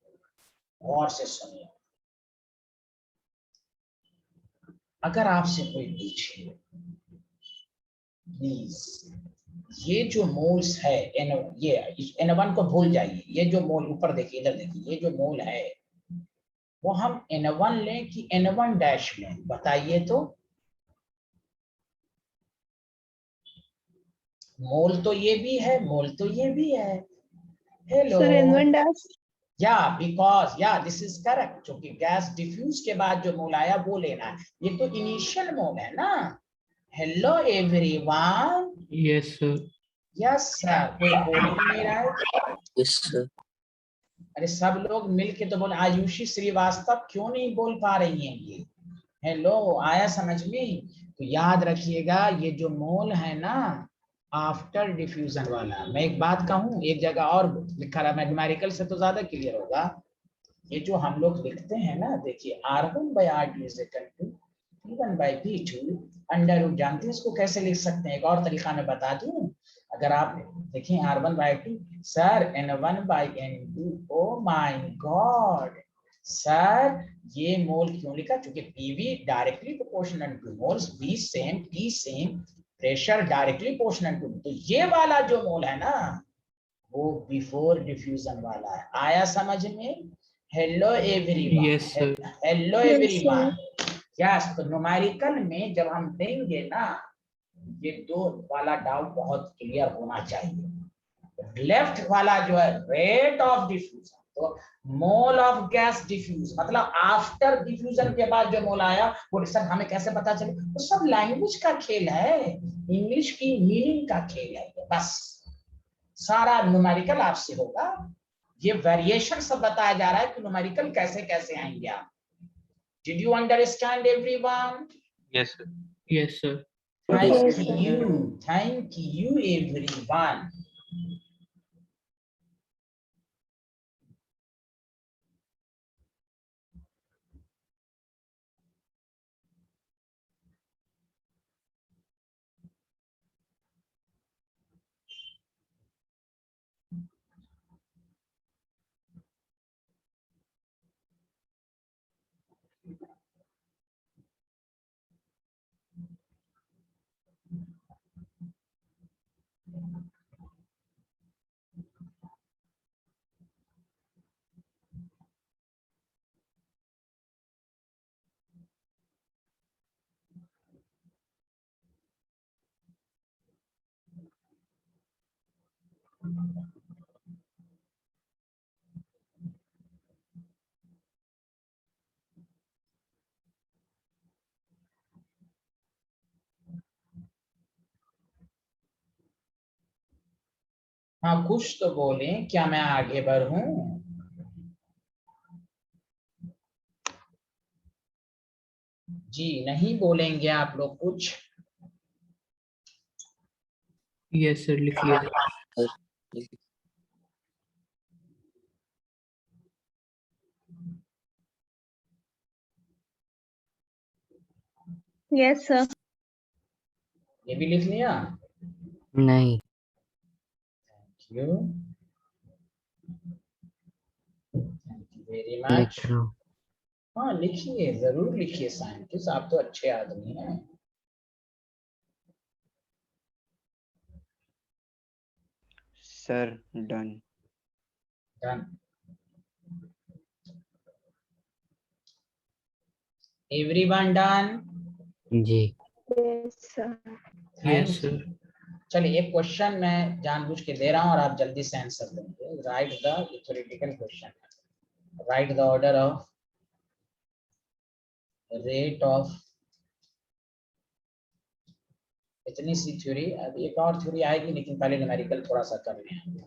[SPEAKER 1] गौर से सुनिए, अगर आपसे कोई पूछे प्लीज, ये जो मोल्स है ये N1 को भूल जाइए, ये जो मोल ऊपर देखिए, इधर देखिए, ये जो मोल है वो हम N1 लें कि N1 डैश लें, बताइए तो। मोल तो ये भी है, मोल तो ये भी है। Hello
[SPEAKER 7] Sir, N1 dash.
[SPEAKER 1] या बिकॉज या दिस इज करेक्ट, क्योंकि गैस डिफ्यूज के बाद जो मोल आया वो लेना है, ये तो इनिशियल मोल है ना। Hello everyone.
[SPEAKER 5] Yes sir.
[SPEAKER 1] Yes sir, कोई बोल ही नहीं रहा है।
[SPEAKER 6] Yes sir.
[SPEAKER 1] अरे सब लोग मिलके तो बोले, आयुषी श्रीवास्तव क्यों नहीं बोल पा रही हैं ये? हेलो, आया समझ में? तो याद रखिएगा, ये जो मोल है ना आफ्टर डिफ्यूजन वाला, मैं एक बात कहूं, एक जगह और लिखा रहा, मैथमेटिकल से तो ज्यादा क्लियर होगा, ये जो हम लोग लिखते हैं ना, देखिए R1/R2 is equal to P1/P2 under root, जानते हैं इसको कैसे लिख सकते हैं? एक और तरीका मैं बता दूं, अगर आप देखें R1/2 sir N1/N2, oh my god sir ये मोल क्यों लिखा? क्योंकि PV directly proportional to moles, B same, T same, pressure directly proportional to. तो ये वाला जो मोल है ना वो बिफोर डिफ्यूजन वाला है। आया समझ में? Hello everyone.
[SPEAKER 5] Yes, sir.
[SPEAKER 1] Hello
[SPEAKER 7] Yes,
[SPEAKER 1] everyone. Yes, तो न्यूमेरिकल में जब हम देंगे ना ये दो वाला डाउट बहुत क्लियर होना चाहिए। लेफ्ट वाला जो है रेट ऑफ डिफ्यूजन, तो मोल ऑफ गैस डिफ्यूज मतलब आफ्टर डिफ्यूजन के बाद जो मोल आया वो सर हमें कैसे पता चले? वो सब लैंग्वेज का खेल है, इंग्लिश की मीनिंग का खेल है। बस सारा न्यूमेरिकल आपसे होगा। ये वेरिएशन सब बताया जा रहा है कि न्यूमेरिकल कैसे कैसे आएंगे आप। Did you understand everyone?
[SPEAKER 3] Yes, sir.
[SPEAKER 5] Yes, sir.
[SPEAKER 1] Thank you everyone. हाँ कुछ तो बोले, क्या मैं आगे बढ़ूं? जी नहीं बोलेंगे आप लोग कुछ?
[SPEAKER 5] Yes, sir. लिखिए।
[SPEAKER 6] Sir.
[SPEAKER 7] Yes, sir.
[SPEAKER 1] ये भी लिख लिया?
[SPEAKER 4] नहीं।
[SPEAKER 1] थैंक यू वेरी
[SPEAKER 4] लिख
[SPEAKER 1] मच।
[SPEAKER 4] रहा हूँ।
[SPEAKER 1] हाँ लिखिए, जरूर लिखिए साइंटिस्ट, आप तो अच्छे आदमी हैं।
[SPEAKER 8] Sir, done.
[SPEAKER 1] Done. Everyone done?
[SPEAKER 4] जी।
[SPEAKER 7] Yes, sir.
[SPEAKER 5] Yes, sir.
[SPEAKER 1] चलिए एक क्वेश्चन मैं जानबूझ के दे रहा हूं और आप जल्दी से आंसर देंगे। Right the theoretical question, right the order of rate of, इतनी सी थ्योरी। अब एक और थ्योरी आएगी लेकिन पहले न्यूमेरिकल थोड़ा सा कर लें।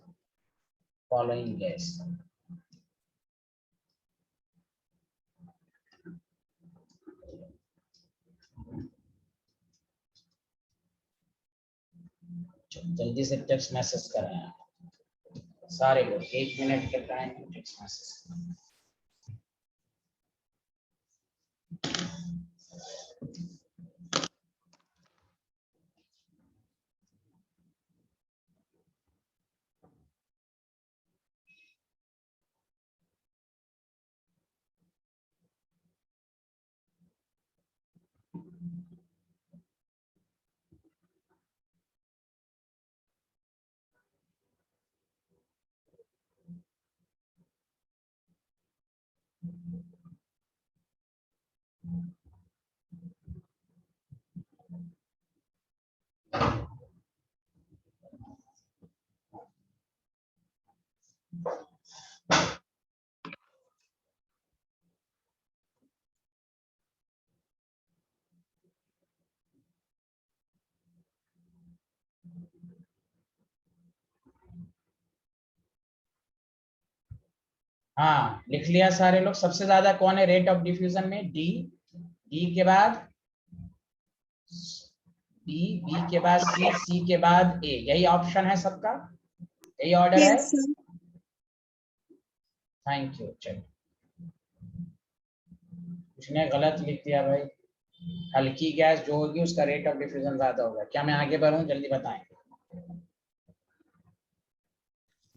[SPEAKER 1] फॉलोइंग गैस, जल्दी से टेक्स्ट मैसेज करें आप सारे लोग, 1 मिनट के टाइम में टेक्स्ट मैसेज। हाँ लिख लिया सारे लोग? सबसे ज्यादा कौन है रेट ऑफ डिफ्यूजन में? डी। डी के बाद बी, बी के बाद सी, सी के बाद ए। यही ऑप्शन है सबका, यही ऑर्डर है?
[SPEAKER 7] Yes, sir.
[SPEAKER 1] Thank you. चलो उसने गलत लिख दिया भाई। हल्की गैस जो होगी उसका रेट ऑफ डिफ्यूजन ज्यादा होगा। क्या मैं आगे बढ़ूं? जल्दी बताएं।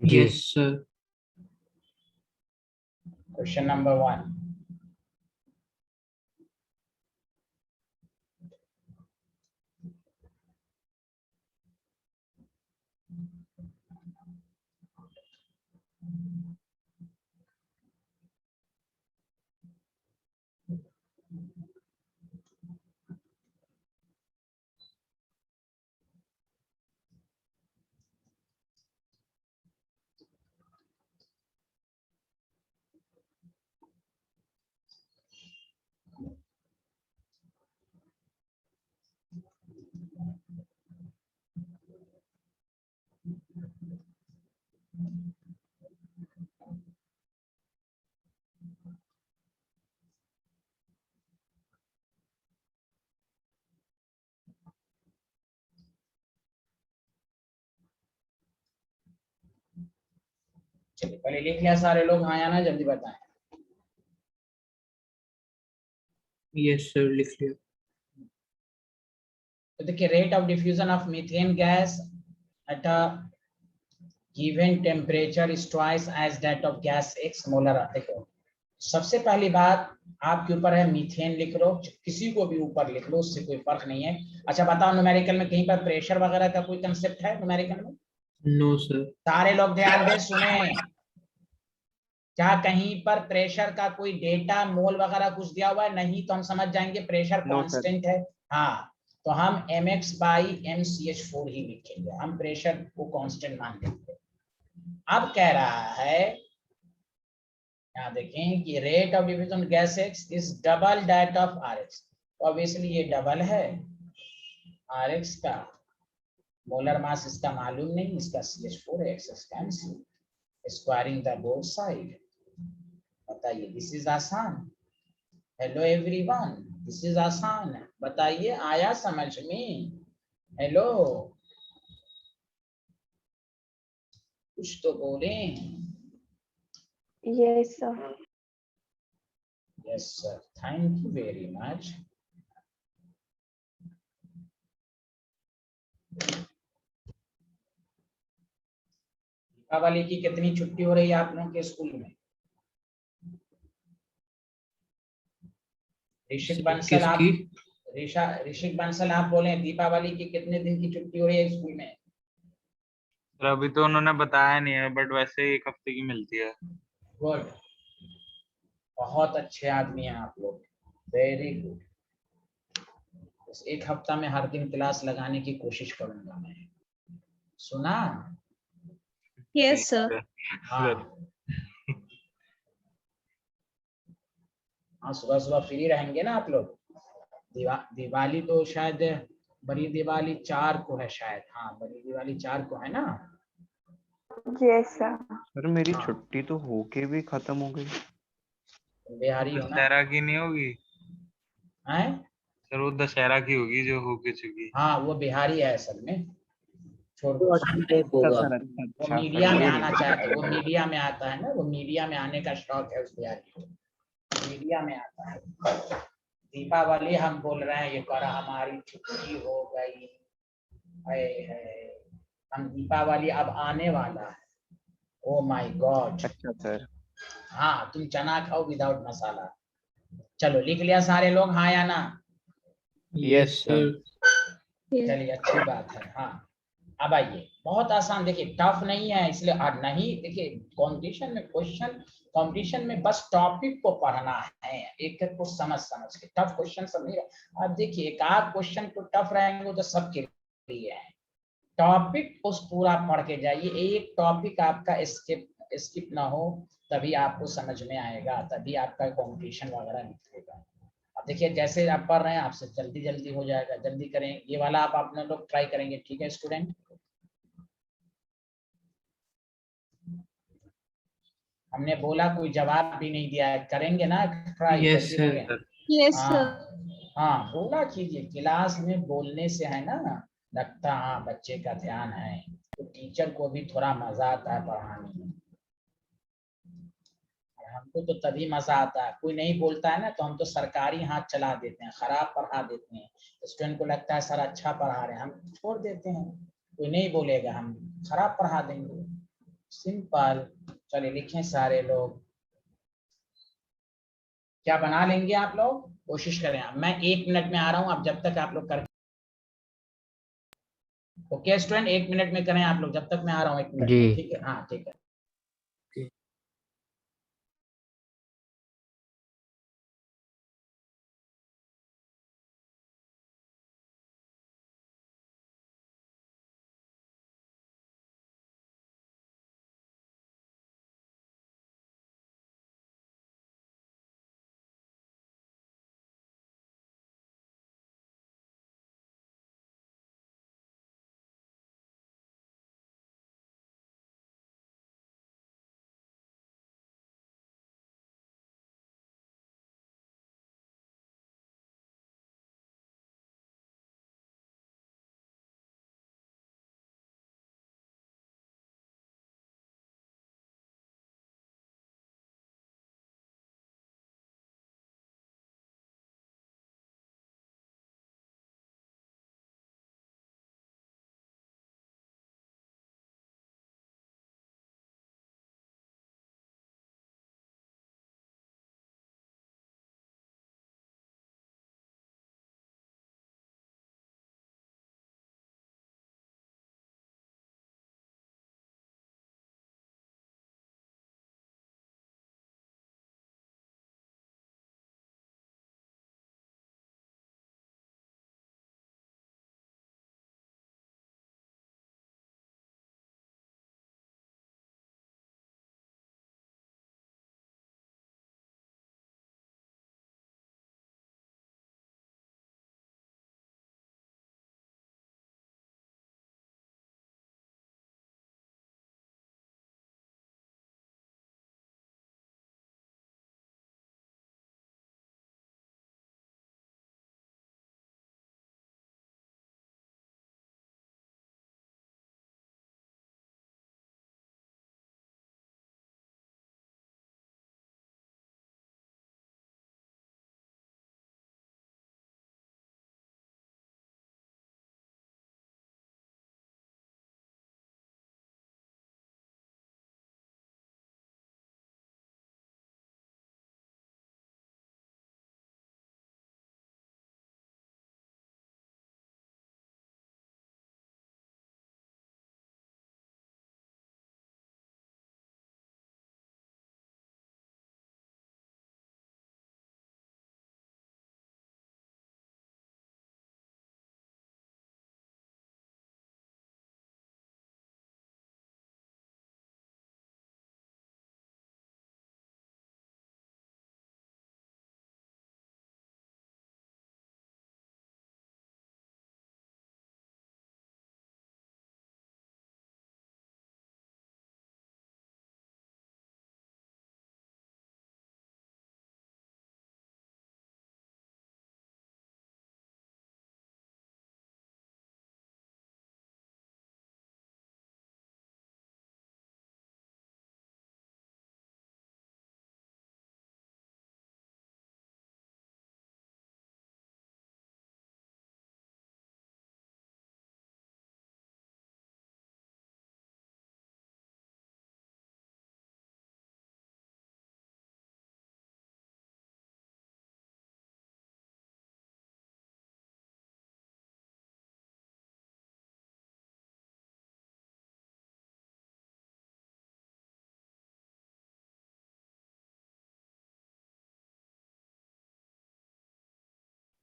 [SPEAKER 4] जी
[SPEAKER 5] Yes, sir.
[SPEAKER 1] क्वेश्चन नंबर 1, चलिए पहले लिख लिया सारे लोग, हाँ या ना, जल्दी बताएं।
[SPEAKER 5] Yes, sir. लिख लिया.
[SPEAKER 1] तो देखिए, rate of diffusion of methane gas at a given temperature is twice as that of gas X molar. देखो, सबसे पहली बात आपके ऊपर है, मीथेन लिख लो, किसी को भी ऊपर लिख लो, उससे कोई फर्क नहीं है। अच्छा बताओ, न्यूमेरिकल में कहीं पर प्रेशर वगैरह का कोई कंसेप्ट है न्यूमेरिकल में?
[SPEAKER 5] No, sir.
[SPEAKER 1] सारे लोग ध्यान दें, सुने, क्या कहीं पर प्रेशर का कोई डेटा मोल वगैरह कुछ दिया हुआ है? नहीं, तो हम समझ जाएंगे प्रेशर
[SPEAKER 8] No, sir.
[SPEAKER 1] कांस्टेंट है। हाँ, तो हम mx/mch4 ही लिखेंगे, हम प्रेशर को कांस्टेंट मान लेंगे। अब कह रहा है, यहाँ देखें कि rate of diffusion gas x is double that of RX. Obviously ये डबल है आरएक्स का, मोलर मास इसका मालूम नहीं, इसका CH4 है, x cancel, squaring the both side. बताइए, दिस इज आसान। हेलो एवरीवन, दिस इज आसान। बताइए, आया समझ में? हेलो, कुछ तो बोले।
[SPEAKER 7] Yes, sir.
[SPEAKER 1] Yes sir, thank you very much. Deepavali की कितनी छुट्टी हो रही है आप लोगों के स्कूल में? ऋषिक बंसल, आप
[SPEAKER 5] किसकी?
[SPEAKER 1] ऋषिक बंसल आप बोले, दीपावली की कितने दिन की छुट्टी हो रही है स्कूल में?
[SPEAKER 3] सर अभी तो उन्होंने बताया नहीं है, बट वैसे ही 1 हफ्ते की मिलती है।
[SPEAKER 1] गुड, बहुत अच्छे आदमी हैं आप लोग, वेरी गुड। बस 1 हफ्ता में हर दिन क्लास लगाने की कोशिश करूंगा मैं, सुना?
[SPEAKER 7] Yes, sir.
[SPEAKER 1] हाँ हाँ, सुबह सुबह फ्री रहेंगे ना आप लोग? दिवाली तो शायद बड़ी दिवाली 4 को है शायद, हाँ बड़ी दिवाली 4 को है ना?
[SPEAKER 7] Yes, sir.
[SPEAKER 8] सर मेरी
[SPEAKER 1] हाँ।
[SPEAKER 8] छुट्टी तो होके भी खत्म हो गई।
[SPEAKER 1] तुम बिहारी हो ना?
[SPEAKER 3] दशहरा की नहीं होगी
[SPEAKER 1] हैं?
[SPEAKER 3] सर, वो दशहरा की होगी जो होके चुकी।
[SPEAKER 1] हाँ, वो बिहारी है असल में, छोड़ दो।
[SPEAKER 6] वर्किंग डे
[SPEAKER 8] अच्छा
[SPEAKER 6] होगा.
[SPEAKER 8] सर, अच्छा
[SPEAKER 1] वो
[SPEAKER 8] अच्छा
[SPEAKER 1] मीडिया
[SPEAKER 8] सर,
[SPEAKER 1] में
[SPEAKER 8] ये
[SPEAKER 1] आना
[SPEAKER 8] नहीं
[SPEAKER 1] चाहता है, वो
[SPEAKER 8] पता।
[SPEAKER 1] मीडिया में आता है ना, वो मीडिया में आने का शौक है उस बिहारी को, मीडिया में आता है। दीपावली हम बोल रहे हैं, ये कर हमारी छुट्टी हो गई है, हम दीपावली अब आने वाला है। ओ माय गॉड।
[SPEAKER 8] अच्छा सर।
[SPEAKER 1] हाँ, तुम चना खाओ विदाउट मसाला। चलो लिख लिया सारे लोग, हाँ या ना?
[SPEAKER 5] Yes, sir.
[SPEAKER 1] चलिए, अच्छी बात है। हाँ, अब आइए, बहुत आसान, देखिए टफ नहीं है, इसलिए नहीं, देखिए कंपटीशन में क्वेश्चन, कंपटीशन में बस टॉपिक को पढ़ना है, एक एक को समझ समझ के, टफ क्वेश्चन सब नहीं। अब देखिए, एक आध क्वेश्चन तो टफ रहेंगे तो सबके लिए है, टॉपिक उस पूरा पढ़ के जाइए, एक टॉपिक आपका स्किप ना हो, तभी आपको समझ में आएगा, तभी आपका कंपटीशन वगैरह निकलेगा। अब देखिए, जैसे आप पढ़ रहे हैं, आपसे जल्दी जल्दी हो जाएगा, जल्दी करें, ये वाला आप अपने लोग ट्राई करेंगे, ठीक है स्टूडेंट? हमने बोला, कोई जवाब भी नहीं दिया है, करेंगे ना ट्राई?
[SPEAKER 5] Yes,
[SPEAKER 1] जल्दी
[SPEAKER 5] sir.
[SPEAKER 1] बोले।
[SPEAKER 7] Yes, sir.
[SPEAKER 1] हाँ हाँ, बोला कीजिए, क्लास में बोलने से है ना लगता, हाँ बच्चे का ध्यान है, तो टीचर को भी थोड़ा मजा आता है पढ़ाने में। हमको तो तभी मजा आता है, कोई नहीं बोलता है ना तो हम तो सरकारी हाथ चला देते हैं, खराब पढ़ा देते हैं, स्टूडेंट को लगता है सर अच्छा पढ़ा रहे हैं, हम छोड़ देते हैं, कोई नहीं बोलेगा हम खराब पढ़ा देंगे। सिंपल। चलिए लिखें सारे लोग। क्या बना लेंगे आप लोग? कोशिश करें। मैं 1 मिनट में आ रहा हूं, अब जब तक आप लोग कर। ओके स्टूडेंट, 1 मिनट में करें आप लोग, जब तक मैं आ रहा हूँ 1 मिनट में।
[SPEAKER 4] जी।
[SPEAKER 1] ठीक है, हाँ ठीक है।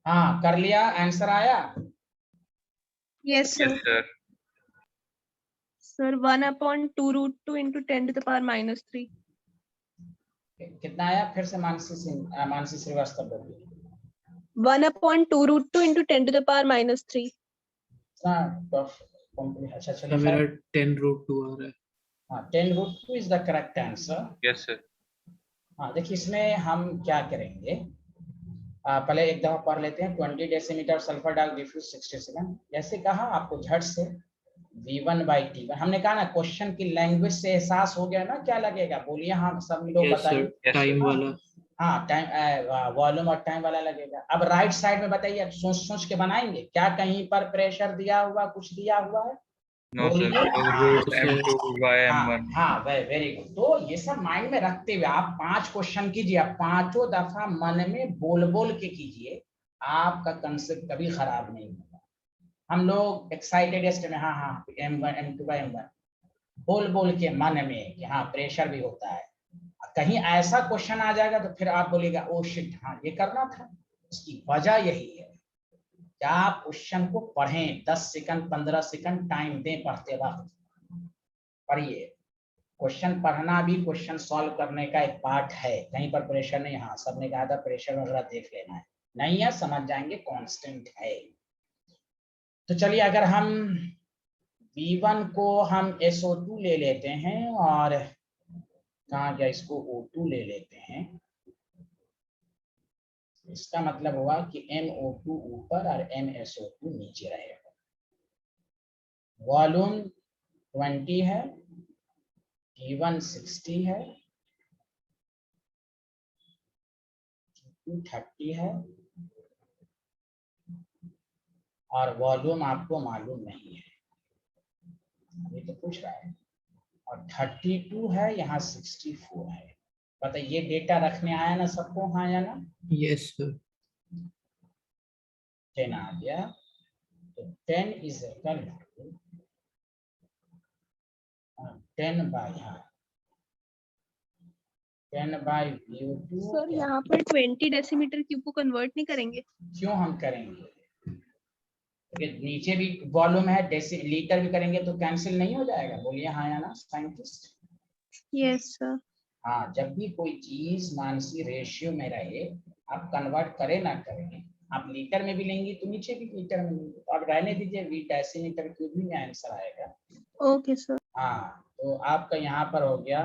[SPEAKER 1] हाँ कर लिया, आंसर आया।
[SPEAKER 7] Yes, sir.
[SPEAKER 3] Yes, sir.
[SPEAKER 7] Sir, 1/2 root 2 into 10 to the power minus 3.
[SPEAKER 1] कितना आया? फिर से मानसी श्रीवास्तव बोलिए।
[SPEAKER 7] 1/2 root 2 into 10 to the power minus 3.
[SPEAKER 1] अच्छा
[SPEAKER 5] सर
[SPEAKER 1] चलिए।
[SPEAKER 5] मेरा 10√2 आ रहा है।
[SPEAKER 1] हाँ 10√2 is the correct answer.
[SPEAKER 3] Yes, sir.
[SPEAKER 1] हाँ देखिए, इसमें हम क्या करेंगे, पहले एक दफा पढ़ लेते हैं। 20 डेसीमीटर सल्फर डाल डिफ्यूज 67। जैसे कहा आपको झट से V1/T1, हमने कहा ना क्वेश्चन की लैंग्वेज से एहसास हो गया ना क्या लगेगा? बोलिए हाँ सब लोग
[SPEAKER 5] यस
[SPEAKER 1] बताइए।
[SPEAKER 5] सर, टाइम वाला।
[SPEAKER 1] हाँ टाइम, वॉल्यूम और टाइम वाला लगेगा। अब राइट साइड में बताइए, सोच सोच के बनाएंगे क्या? कहीं पर प्रेशर दिया हुआ, कुछ दिया हुआ है?
[SPEAKER 3] No, sir.
[SPEAKER 1] बोलिए।
[SPEAKER 3] So
[SPEAKER 1] हाँ
[SPEAKER 3] root m2 by
[SPEAKER 1] हाँ
[SPEAKER 3] m1.
[SPEAKER 1] हाँ, वेरी गुड। तो ये सब माइंड में रखते हुए आप 5 क्वेश्चन कीजिए, आप 5 दफा मन में बोल बोल के कीजिए, आपका कंसेप्ट कभी खराब नहीं होगा। हम लोग एक्साइटेड में हाँ m1 m2 by m1 बोल बोल के मन में कि हाँ प्रेशर भी होता है, कहीं ऐसा क्वेश्चन आ जाएगा तो फिर आप बोलेगा ओ शिट, हाँ ये करना था। उसकी वजह यही है कि आप क्वेश्चन को पढ़ें, 10 सेकंड 15 सेकंड टाइम दें पढ़ते वक्त, पढ़िए। क्वेश्चन पढ़ना भी क्वेश्चन सॉल्व करने का एक पार्ट है, कहीं पर प्रेशर नहीं। हाँ सबने कहा था प्रेशर वगैरह देख लेना है, नहीं है समझ जाएंगे, कांस्टेंट है। तो चलिए अगर हम V1 को हम SO2 ले लेते हैं और कहा गया इसको O2 ले लेते हैं, इसका मतलब हुआ कि MO2 ऊपर और MSO2 नीचे रहेगा। वॉल्यूम 20 है, T1 60 है, T2 30 है और वॉल्यूम आपको मालूम नहीं है, ये तो पूछ रहा है। और 32 है, यहाँ 64 है। बताइए ये डेटा रखने आया ना सबको, हाँ या ना?
[SPEAKER 5] Yes, sir.
[SPEAKER 1] 10 आ गया, तो 10 is equal to 10 by 10 by VO2।
[SPEAKER 7] सर यहाँ पर 20 डेसीमीटर क्यूब को कन्वर्ट नहीं करेंगे?
[SPEAKER 1] क्यों हम करेंगे? क्योंकि नीचे भी वॉल्यूम है, डेसी लीटर भी करेंगे तो कैंसिल नहीं हो जाएगा? बोलिए हाँ या ना साइंटिस्ट।
[SPEAKER 7] Yes sir.
[SPEAKER 1] हाँ, जब भी कोई चीज मानसी रेशियो में रहे, आप कन्वर्ट करें ना करें, आप लीटर में भी लेंगी तो नीचे भी लीटर में लेंगे, तो आप रहने दीजिए, वी डेसीमीटर क्यूब भी में आंसर आएगा।
[SPEAKER 7] Okay sir.
[SPEAKER 1] हाँ तो आपका यहाँ पर हो गया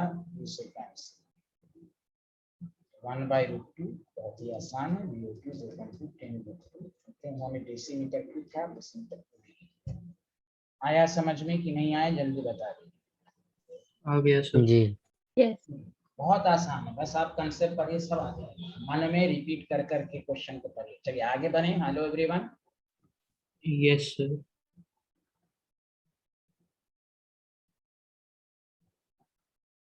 [SPEAKER 1] 1/√2, बहुत ही आसान है। VO2 10 हमें डेसीमीटर क्यूब क्या, डेसीमीटर क्यूब आया समझ में कि नहीं आया, जल्दी बता दीजिए।
[SPEAKER 5] आ गया सर।
[SPEAKER 4] जी।
[SPEAKER 7] यस।
[SPEAKER 1] बहुत आसान है, बस आप कंसेप्ट पढ़िए, सब आ जाएगा। मन में रिपीट कर करके क्वेश्चन को पढ़िए। चलिए आगे बढ़े। Hello everyone.
[SPEAKER 5] Yes, sir.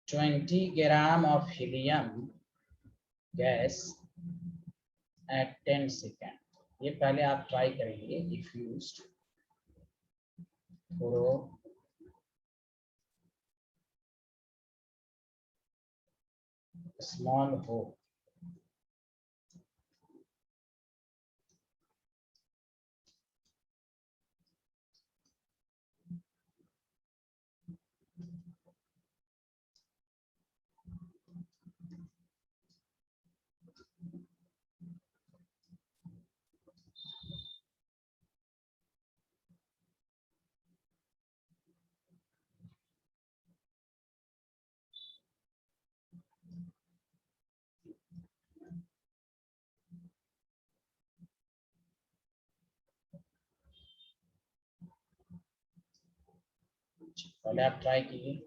[SPEAKER 1] 20 gram of helium gas at 10 second, ये पहले आप ट्राई करेंगे। डिफ्यूज्ड थ्रो स्मॉल होल, पहले आप ट्राई कीजिए।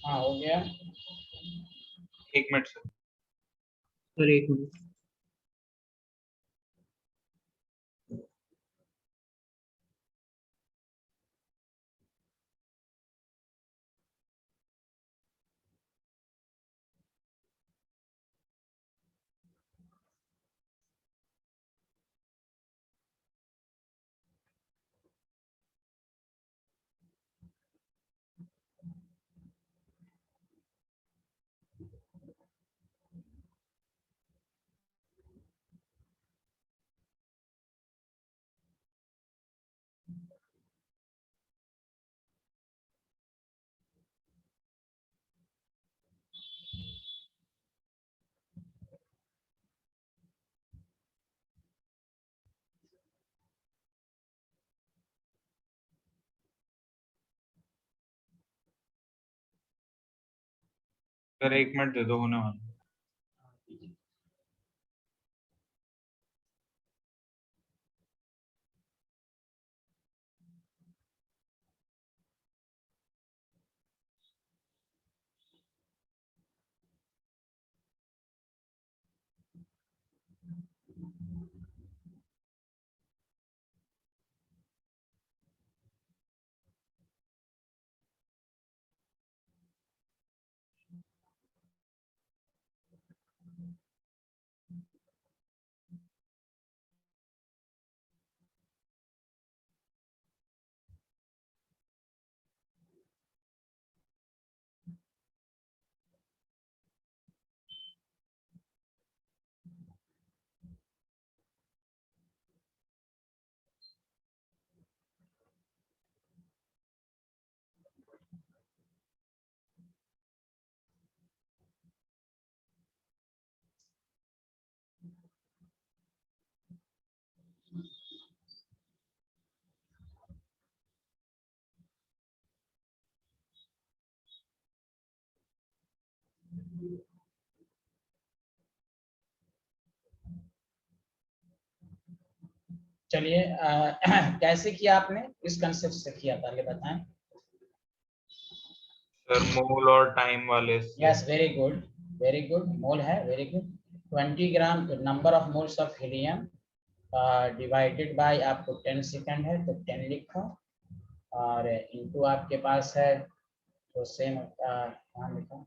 [SPEAKER 1] हाँ हो गया।
[SPEAKER 3] 1 minute sir.
[SPEAKER 5] Sir 1 minute.
[SPEAKER 3] Sir 1 minute दे दो, होने वाला।
[SPEAKER 1] चलिए कैसे किया आपने, किस कंसेप्ट से किया पहले बताएं।
[SPEAKER 3] सर मोल और टाइम वाले से।
[SPEAKER 1] Yes, very good, very good. Mole है, very good. 20 gram number of moles of helium divided by आपको 10 सेकंड है तो 10 लिखा, और इनटू आपके पास है तो सेम कहाँ लिखा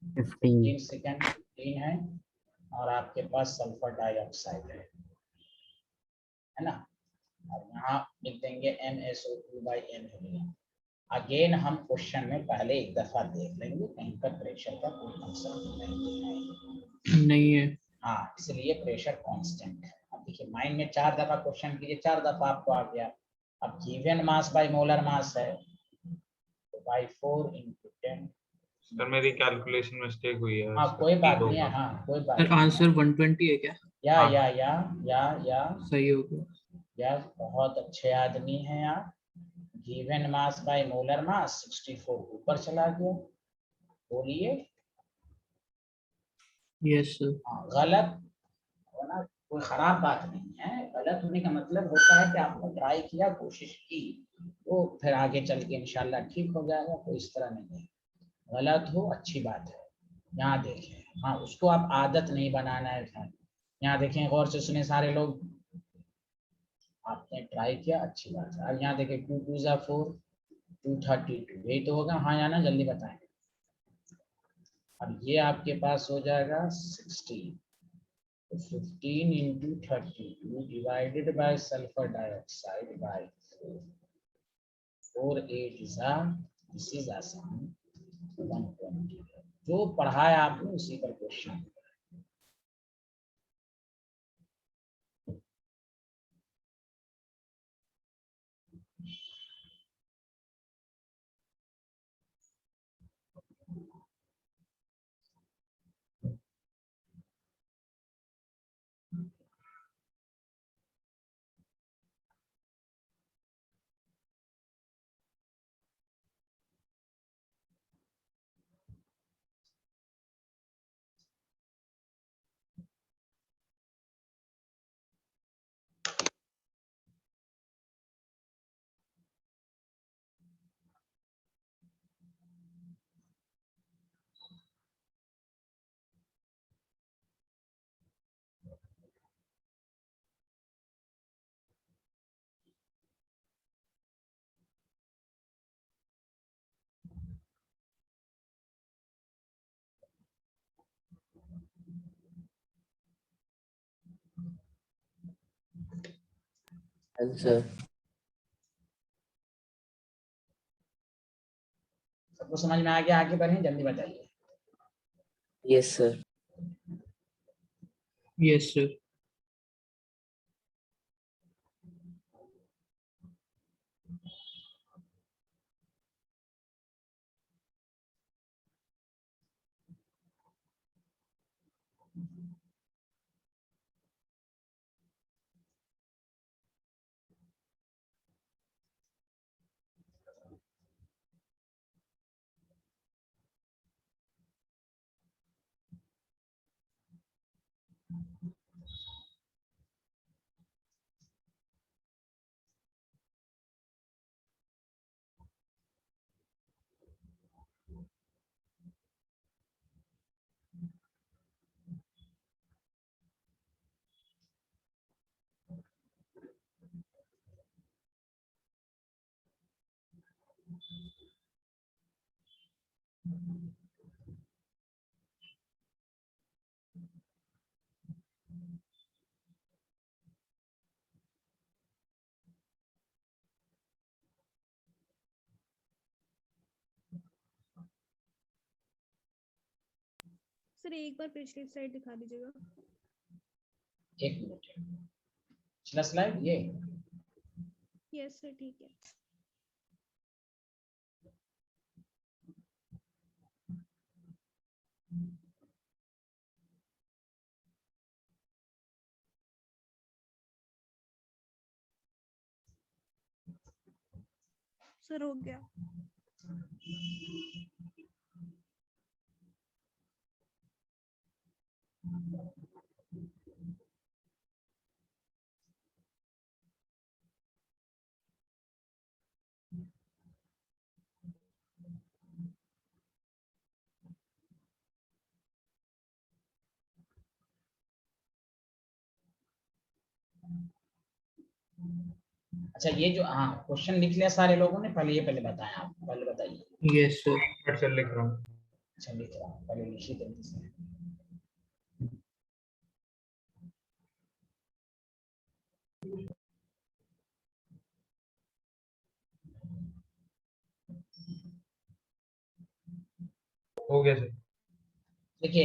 [SPEAKER 4] 15
[SPEAKER 1] 3 सेकंड 3 है, और आपके पास सल्फर डाइऑक्साइड है ना, और यहाँ लिख देंगे MsO2 by N helium. Again हम क्वेश्चन में पहले एक दफा देख लेंगे, कहीं पर प्रेशर का कोई कंसेप्ट नहीं है।
[SPEAKER 5] नहीं है।
[SPEAKER 1] हाँ, इसलिए प्रेशर कांस्टेंट है। अब देखिए माइंड में 4 दफा क्वेश्चन कीजिए, 4 दफा आपको आ गया। अब given mass by molar mass है तो बाय 4 into 10।
[SPEAKER 3] सर मेरी कैलकुलेशन मिस्टेक हुई है।
[SPEAKER 1] हाँ
[SPEAKER 3] सर,
[SPEAKER 1] कोई बात
[SPEAKER 3] ठीक
[SPEAKER 1] नहीं है,
[SPEAKER 3] होगा।
[SPEAKER 1] हाँ कोई बात
[SPEAKER 5] सर
[SPEAKER 1] नहीं है।
[SPEAKER 5] आंसर 120 है क्या?
[SPEAKER 1] या
[SPEAKER 3] हाँ।
[SPEAKER 1] या या
[SPEAKER 5] सही हो गया।
[SPEAKER 1] या बहुत अच्छे आदमी हैं आप। Given mass by molar mass 64 ऊपर चला गया। बोलिए।
[SPEAKER 5] Yes sir.
[SPEAKER 1] हाँ, गलत होना कोई खराब बात नहीं है। गलत होने का मतलब होता है कि आपने ट्राई किया, कोशिश की, तो फिर आगे चल के इंशाल्लाह ठीक हो जाएगा। कोई इस तरह नहीं है, गलत हो अच्छी बात है। यहाँ देखें, हाँ उसको आप आदत नहीं बनाना है। यहाँ देखें, गौर से सुने सारे लोग, आपने ट्राई किया, अच्छी बात है। अब यहाँ देखें 2 2 ज़ा 4 232, यही तो होगा। हाँ या ना, जल्दी बताएं। अब ये आपके पास हो जाएगा 16, 15 into 32 divided by sulfur dioxide by 4. 4 8 is this is आसान 120। जो पढ़ाया आपने उसी पर क्वेश्चन।
[SPEAKER 6] आंसर।
[SPEAKER 1] सबको समझ में आ गया? आगे बढ़ें, जल्दी बताइए।
[SPEAKER 6] Yes sir.
[SPEAKER 5] Yes sir.
[SPEAKER 7] Sir एक बार पिछली स्लाइड दिखा दीजिएगा।
[SPEAKER 1] एक मिनट, पिछला स्लाइड ये।
[SPEAKER 7] यस सर ठीक है। सर हो गया।
[SPEAKER 1] अच्छा ये जो, हाँ क्वेश्चन लिख लिया सारे लोगों ने? पहले ये पहले बताएं, आप पहले बताइए।
[SPEAKER 5] Yes sir.
[SPEAKER 3] अच्छा लिख रहा हूँ।
[SPEAKER 1] अच्छा लिख रहा हूँ, पहले लिखिए जल्दी से।
[SPEAKER 3] हो गया सर।
[SPEAKER 1] देखिए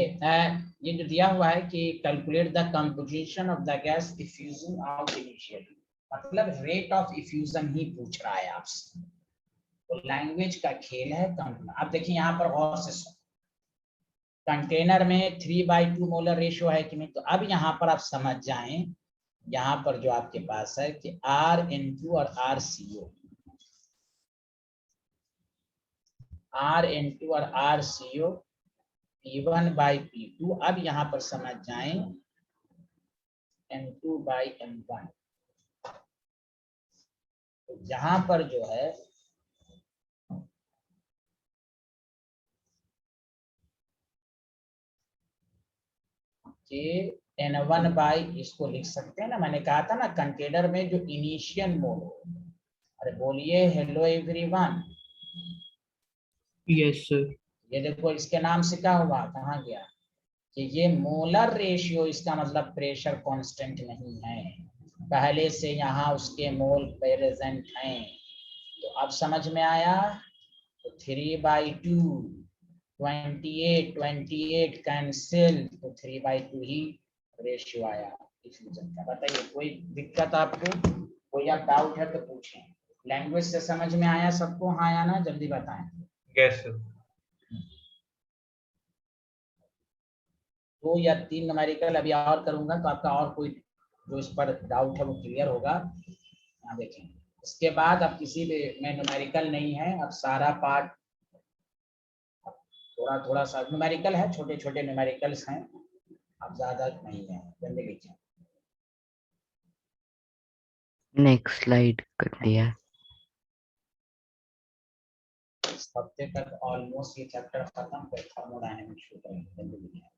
[SPEAKER 1] ये जो दिया हुआ है कि calculate the composition of the gas diffusing out initially, मतलब रेट ऑफ इफ्यूजन ही पूछ रहा है आपसे। तो लैंग्वेज का खेल है। अब देखिए यहाँ पर गौर से सुनो, कंटेनर में 3/2 मोलर रेशियो है कि नहीं? तो अब यहाँ पर आप समझ जाएं, यहाँ पर जो आपके पास है कि R/2 और RCO, R/2 और RCO P1/P2। अब यहाँ पर समझ जाएं N2/N1। तो यहाँ पर जो है कि N1 इसको लिख सकते हैं ना, मैंने कहा था ना कंटेनर में जो इनिशियल मोल हो। अरे बोलिए हेलो एवरीवन।
[SPEAKER 5] Yes sir.
[SPEAKER 1] ये देखो इसके नाम से क्या हुआ, कहाँ गया, कि ये मोलर रेशियो, इसका मतलब प्रेशर कांस्टेंट नहीं है, पहले से यहाँ उसके मोल प्रेजेंट हैं। तो अब समझ में आया। तो 3/2 28 कैंसिल, तो 3/2 ही रेशियो आया डिफ्यूजन का। बताइए कोई दिक्कत आपको, कोई आप डाउट है तो पूछें। लैंग्वेज से समझ में आया सबको? हाँ या ना, जल्दी बताएं।
[SPEAKER 3] Yes sir.
[SPEAKER 1] 2 या 3 न्यूमेरिकल अभी और करूंगा, तो आपका और कोई जो इस पर डाउट है वो क्लियर होगा। यहाँ देखें, इसके बाद अब किसी भी में न्यूमेरिकल नहीं है। अब सारा पार्ट थोड़ा थोड़ा सा न्यूमेरिकल है, छोटे छोटे न्यूमेरिकल्स हैं, अब ज्यादा नहीं है। जल्दी लिखिए।
[SPEAKER 4] नेक्स्ट स्लाइड कर दिया।
[SPEAKER 1] इस हफ्ते तक ऑलमोस्ट ये चैप्टर खत्म कर थर्मोडायनेमिक्स शुरू करेंगे। जल्दी लिखिए।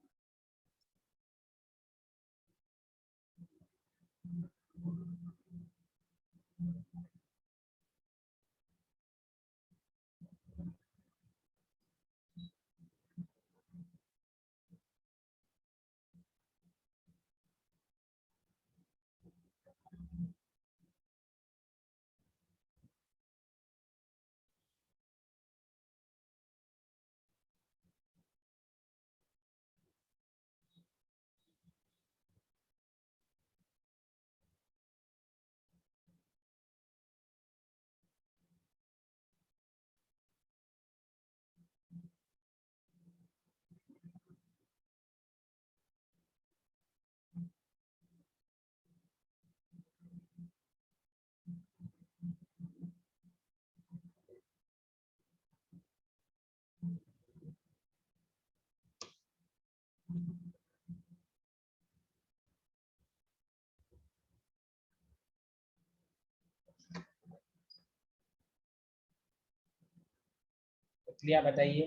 [SPEAKER 1] क्लियर, बताइए।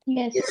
[SPEAKER 2] Yes.
[SPEAKER 6] Yes.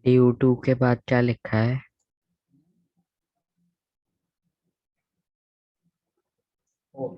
[SPEAKER 4] DU2 के बाद क्या लिखा है?
[SPEAKER 1] वो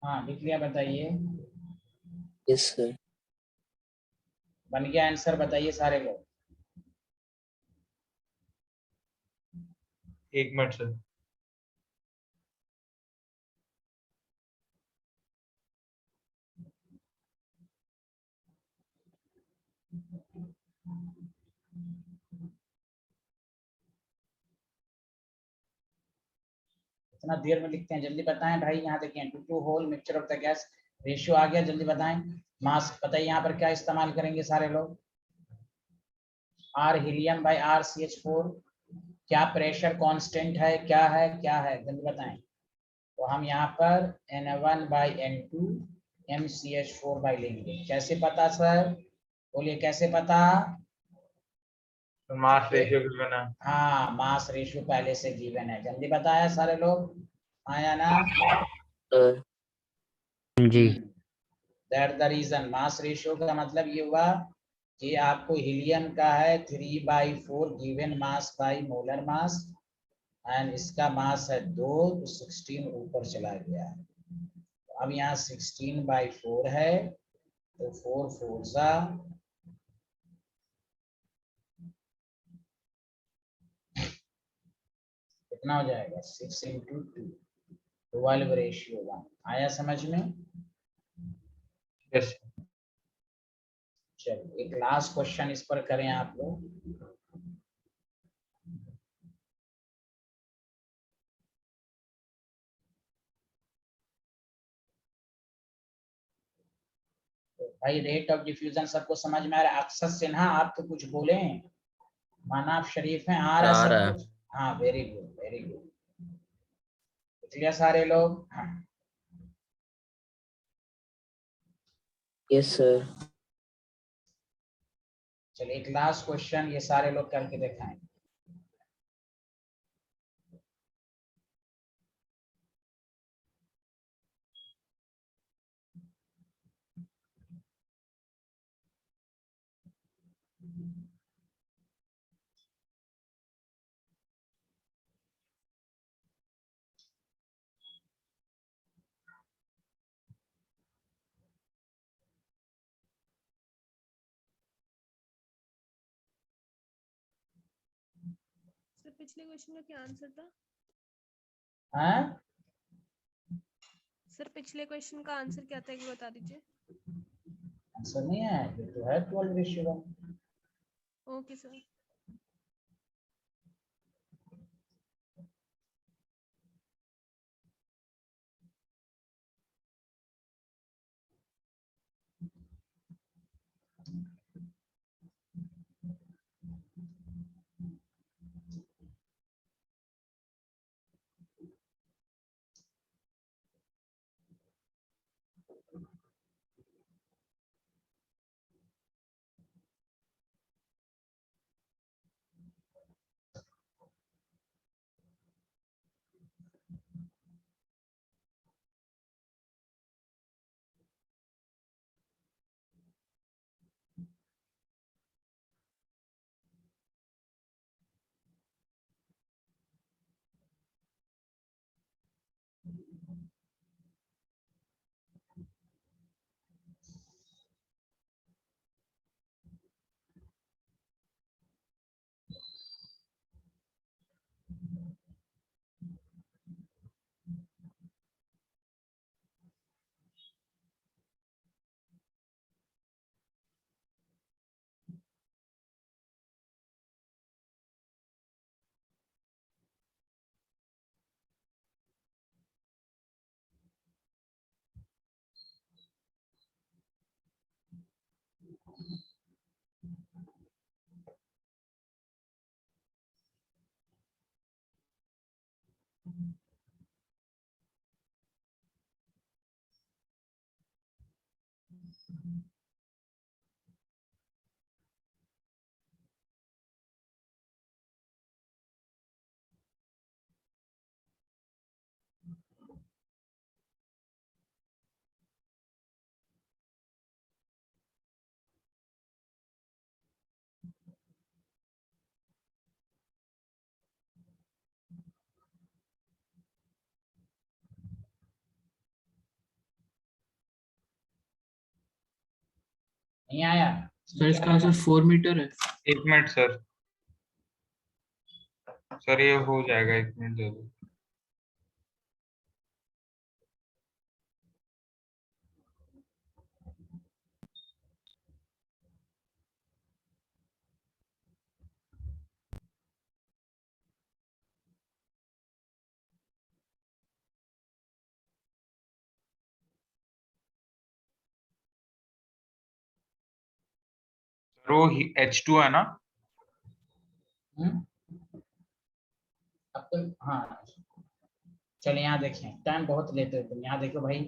[SPEAKER 1] हाँ लिख लिया, बताइए।
[SPEAKER 6] Yes, sir.
[SPEAKER 1] बन गया आंसर, बताइए सारे लोग।
[SPEAKER 3] एक मिनट सर।
[SPEAKER 1] इतना देर में लिखते हैं, जल्दी बताएं भाई। यहाँ देखिए, two two whole mixture of the gas ratio आ गया, जल्दी बताएं। मास बताइए, यहाँ पर क्या इस्तेमाल करेंगे सारे लोग? R helium by R CH4। क्या प्रेशर कांस्टेंट है, क्या है, क्या है, जल्दी बताएं। तो हम यहाँ पर N1 by N2 MCH4 by लेंगे। कैसे पता सर, बोलिए कैसे पता?
[SPEAKER 3] मास रेशियो गिवन है।
[SPEAKER 1] हाँ, मास रेशियो पहले से गिवन है। जल्दी बताया सारे लोग, आया ना?
[SPEAKER 6] Sir.
[SPEAKER 4] जी।
[SPEAKER 1] That the reason. Mass ratio का मतलब ये हुआ कि आपको हीलियम का है 3/4 given mass by molar mass, and इसका मास है 2, तो 16 ऊपर चला गया। तो अब यहाँ 16/4 है, तो 4 4 सा कितना हो जाएगा? 6 × 2, 12 रेशियो 1। आया समझ में?
[SPEAKER 3] यस।
[SPEAKER 1] चलो एक लास्ट क्वेश्चन इस पर करें आप लोग। तो भाई रेट ऑफ डिफ्यूजन सबको समझ में आ रहा है? अक्षत सिन्हा आप तो कुछ बोले, मानव शरीफ हैं, आ रहा है सब कुछ? हाँ, वेरी गुड, वेरी गुड। लिया सारे लोग? हाँ।
[SPEAKER 6] Yes, sir.
[SPEAKER 1] चलिए एक लास्ट क्वेश्चन ये सारे लोग करके दिखाएं।
[SPEAKER 7] सर पिछले क्वेश्चन का क्या आंसर था?
[SPEAKER 1] हाँ,
[SPEAKER 7] सर पिछले क्वेश्चन का आंसर क्या था, एक बार बता दीजिए।
[SPEAKER 1] आंसर नहीं है, ये तो है 12/1।
[SPEAKER 7] Okay sir.
[SPEAKER 1] नहीं आया?
[SPEAKER 5] सर इसका आंसर 4 मीटर है।
[SPEAKER 3] 1 मिनट सर, सर ये हो जाएगा, 1 मिनट दे दो। सर वो H2 है ना?
[SPEAKER 1] अब तो हाँ, चलिए यहाँ देखें, टाइम बहुत लेते हो तुम। यहाँ देखो भाई,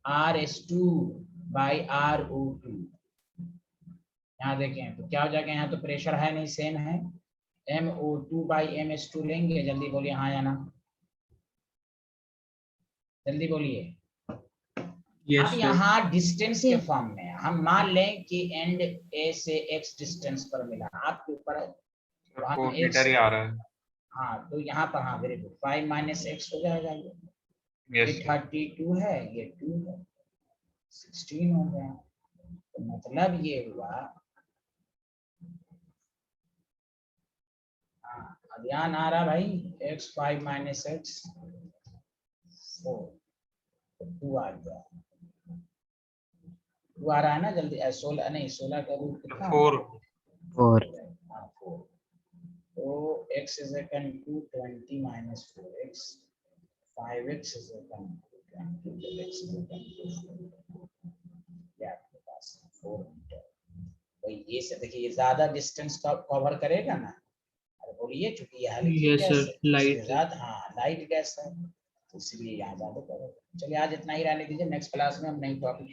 [SPEAKER 1] RS2/RO2, यहाँ देखें तो क्या हो जाएगा, यहाँ तो प्रेशर है नहीं, सेम है। MO2/MS2 लेंगे, जल्दी बोलिए हाँ या ना, जल्दी बोलिए।
[SPEAKER 5] यस
[SPEAKER 1] अब
[SPEAKER 5] सर।
[SPEAKER 1] यहाँ डिस्टेंस के फॉर्म में हम मान लें कि एंड ए से x डिस्टेंस पर मिला, आपके ऊपर है।
[SPEAKER 3] सर
[SPEAKER 1] हम
[SPEAKER 3] 4 मीटर ही आ रहा है।
[SPEAKER 1] हाँ, तो यहाँ पर हाँ वेरी गुड, 5 - x हो जाएगा। ये
[SPEAKER 3] यस सर।
[SPEAKER 1] 32 है, ये 2 है, 16 हो गया। तो मतलब ये हुआ, हाँ ध्यान आ रहा भाई, x 5 - x 4, 2 आ गया, 2 आ रहा है ना, जल्दी 16 नहीं, 16 का रूट कितना?
[SPEAKER 3] 4
[SPEAKER 4] 4
[SPEAKER 1] हाँ 4। तो x is equal to 20 - 4x, 5x is equal to 20, x is equal to 4। क्या आपके पास 4 मीटर। तो ये से देखिए, ये ज्यादा डिस्टेंस का कवर करेगा ना। अरे बोलिए, चूंकि ये हल्की
[SPEAKER 5] यस
[SPEAKER 1] गैस
[SPEAKER 5] सर,
[SPEAKER 1] है, इसलिए
[SPEAKER 5] लाइट।
[SPEAKER 1] ज्यादा, हाँ लाइट गैस है, तो इसलिए यहाँ ज्यादा कवर। चलिए आज इतना ही रहने दीजिए, नेक्स्ट क्लास में हम नई टॉपिक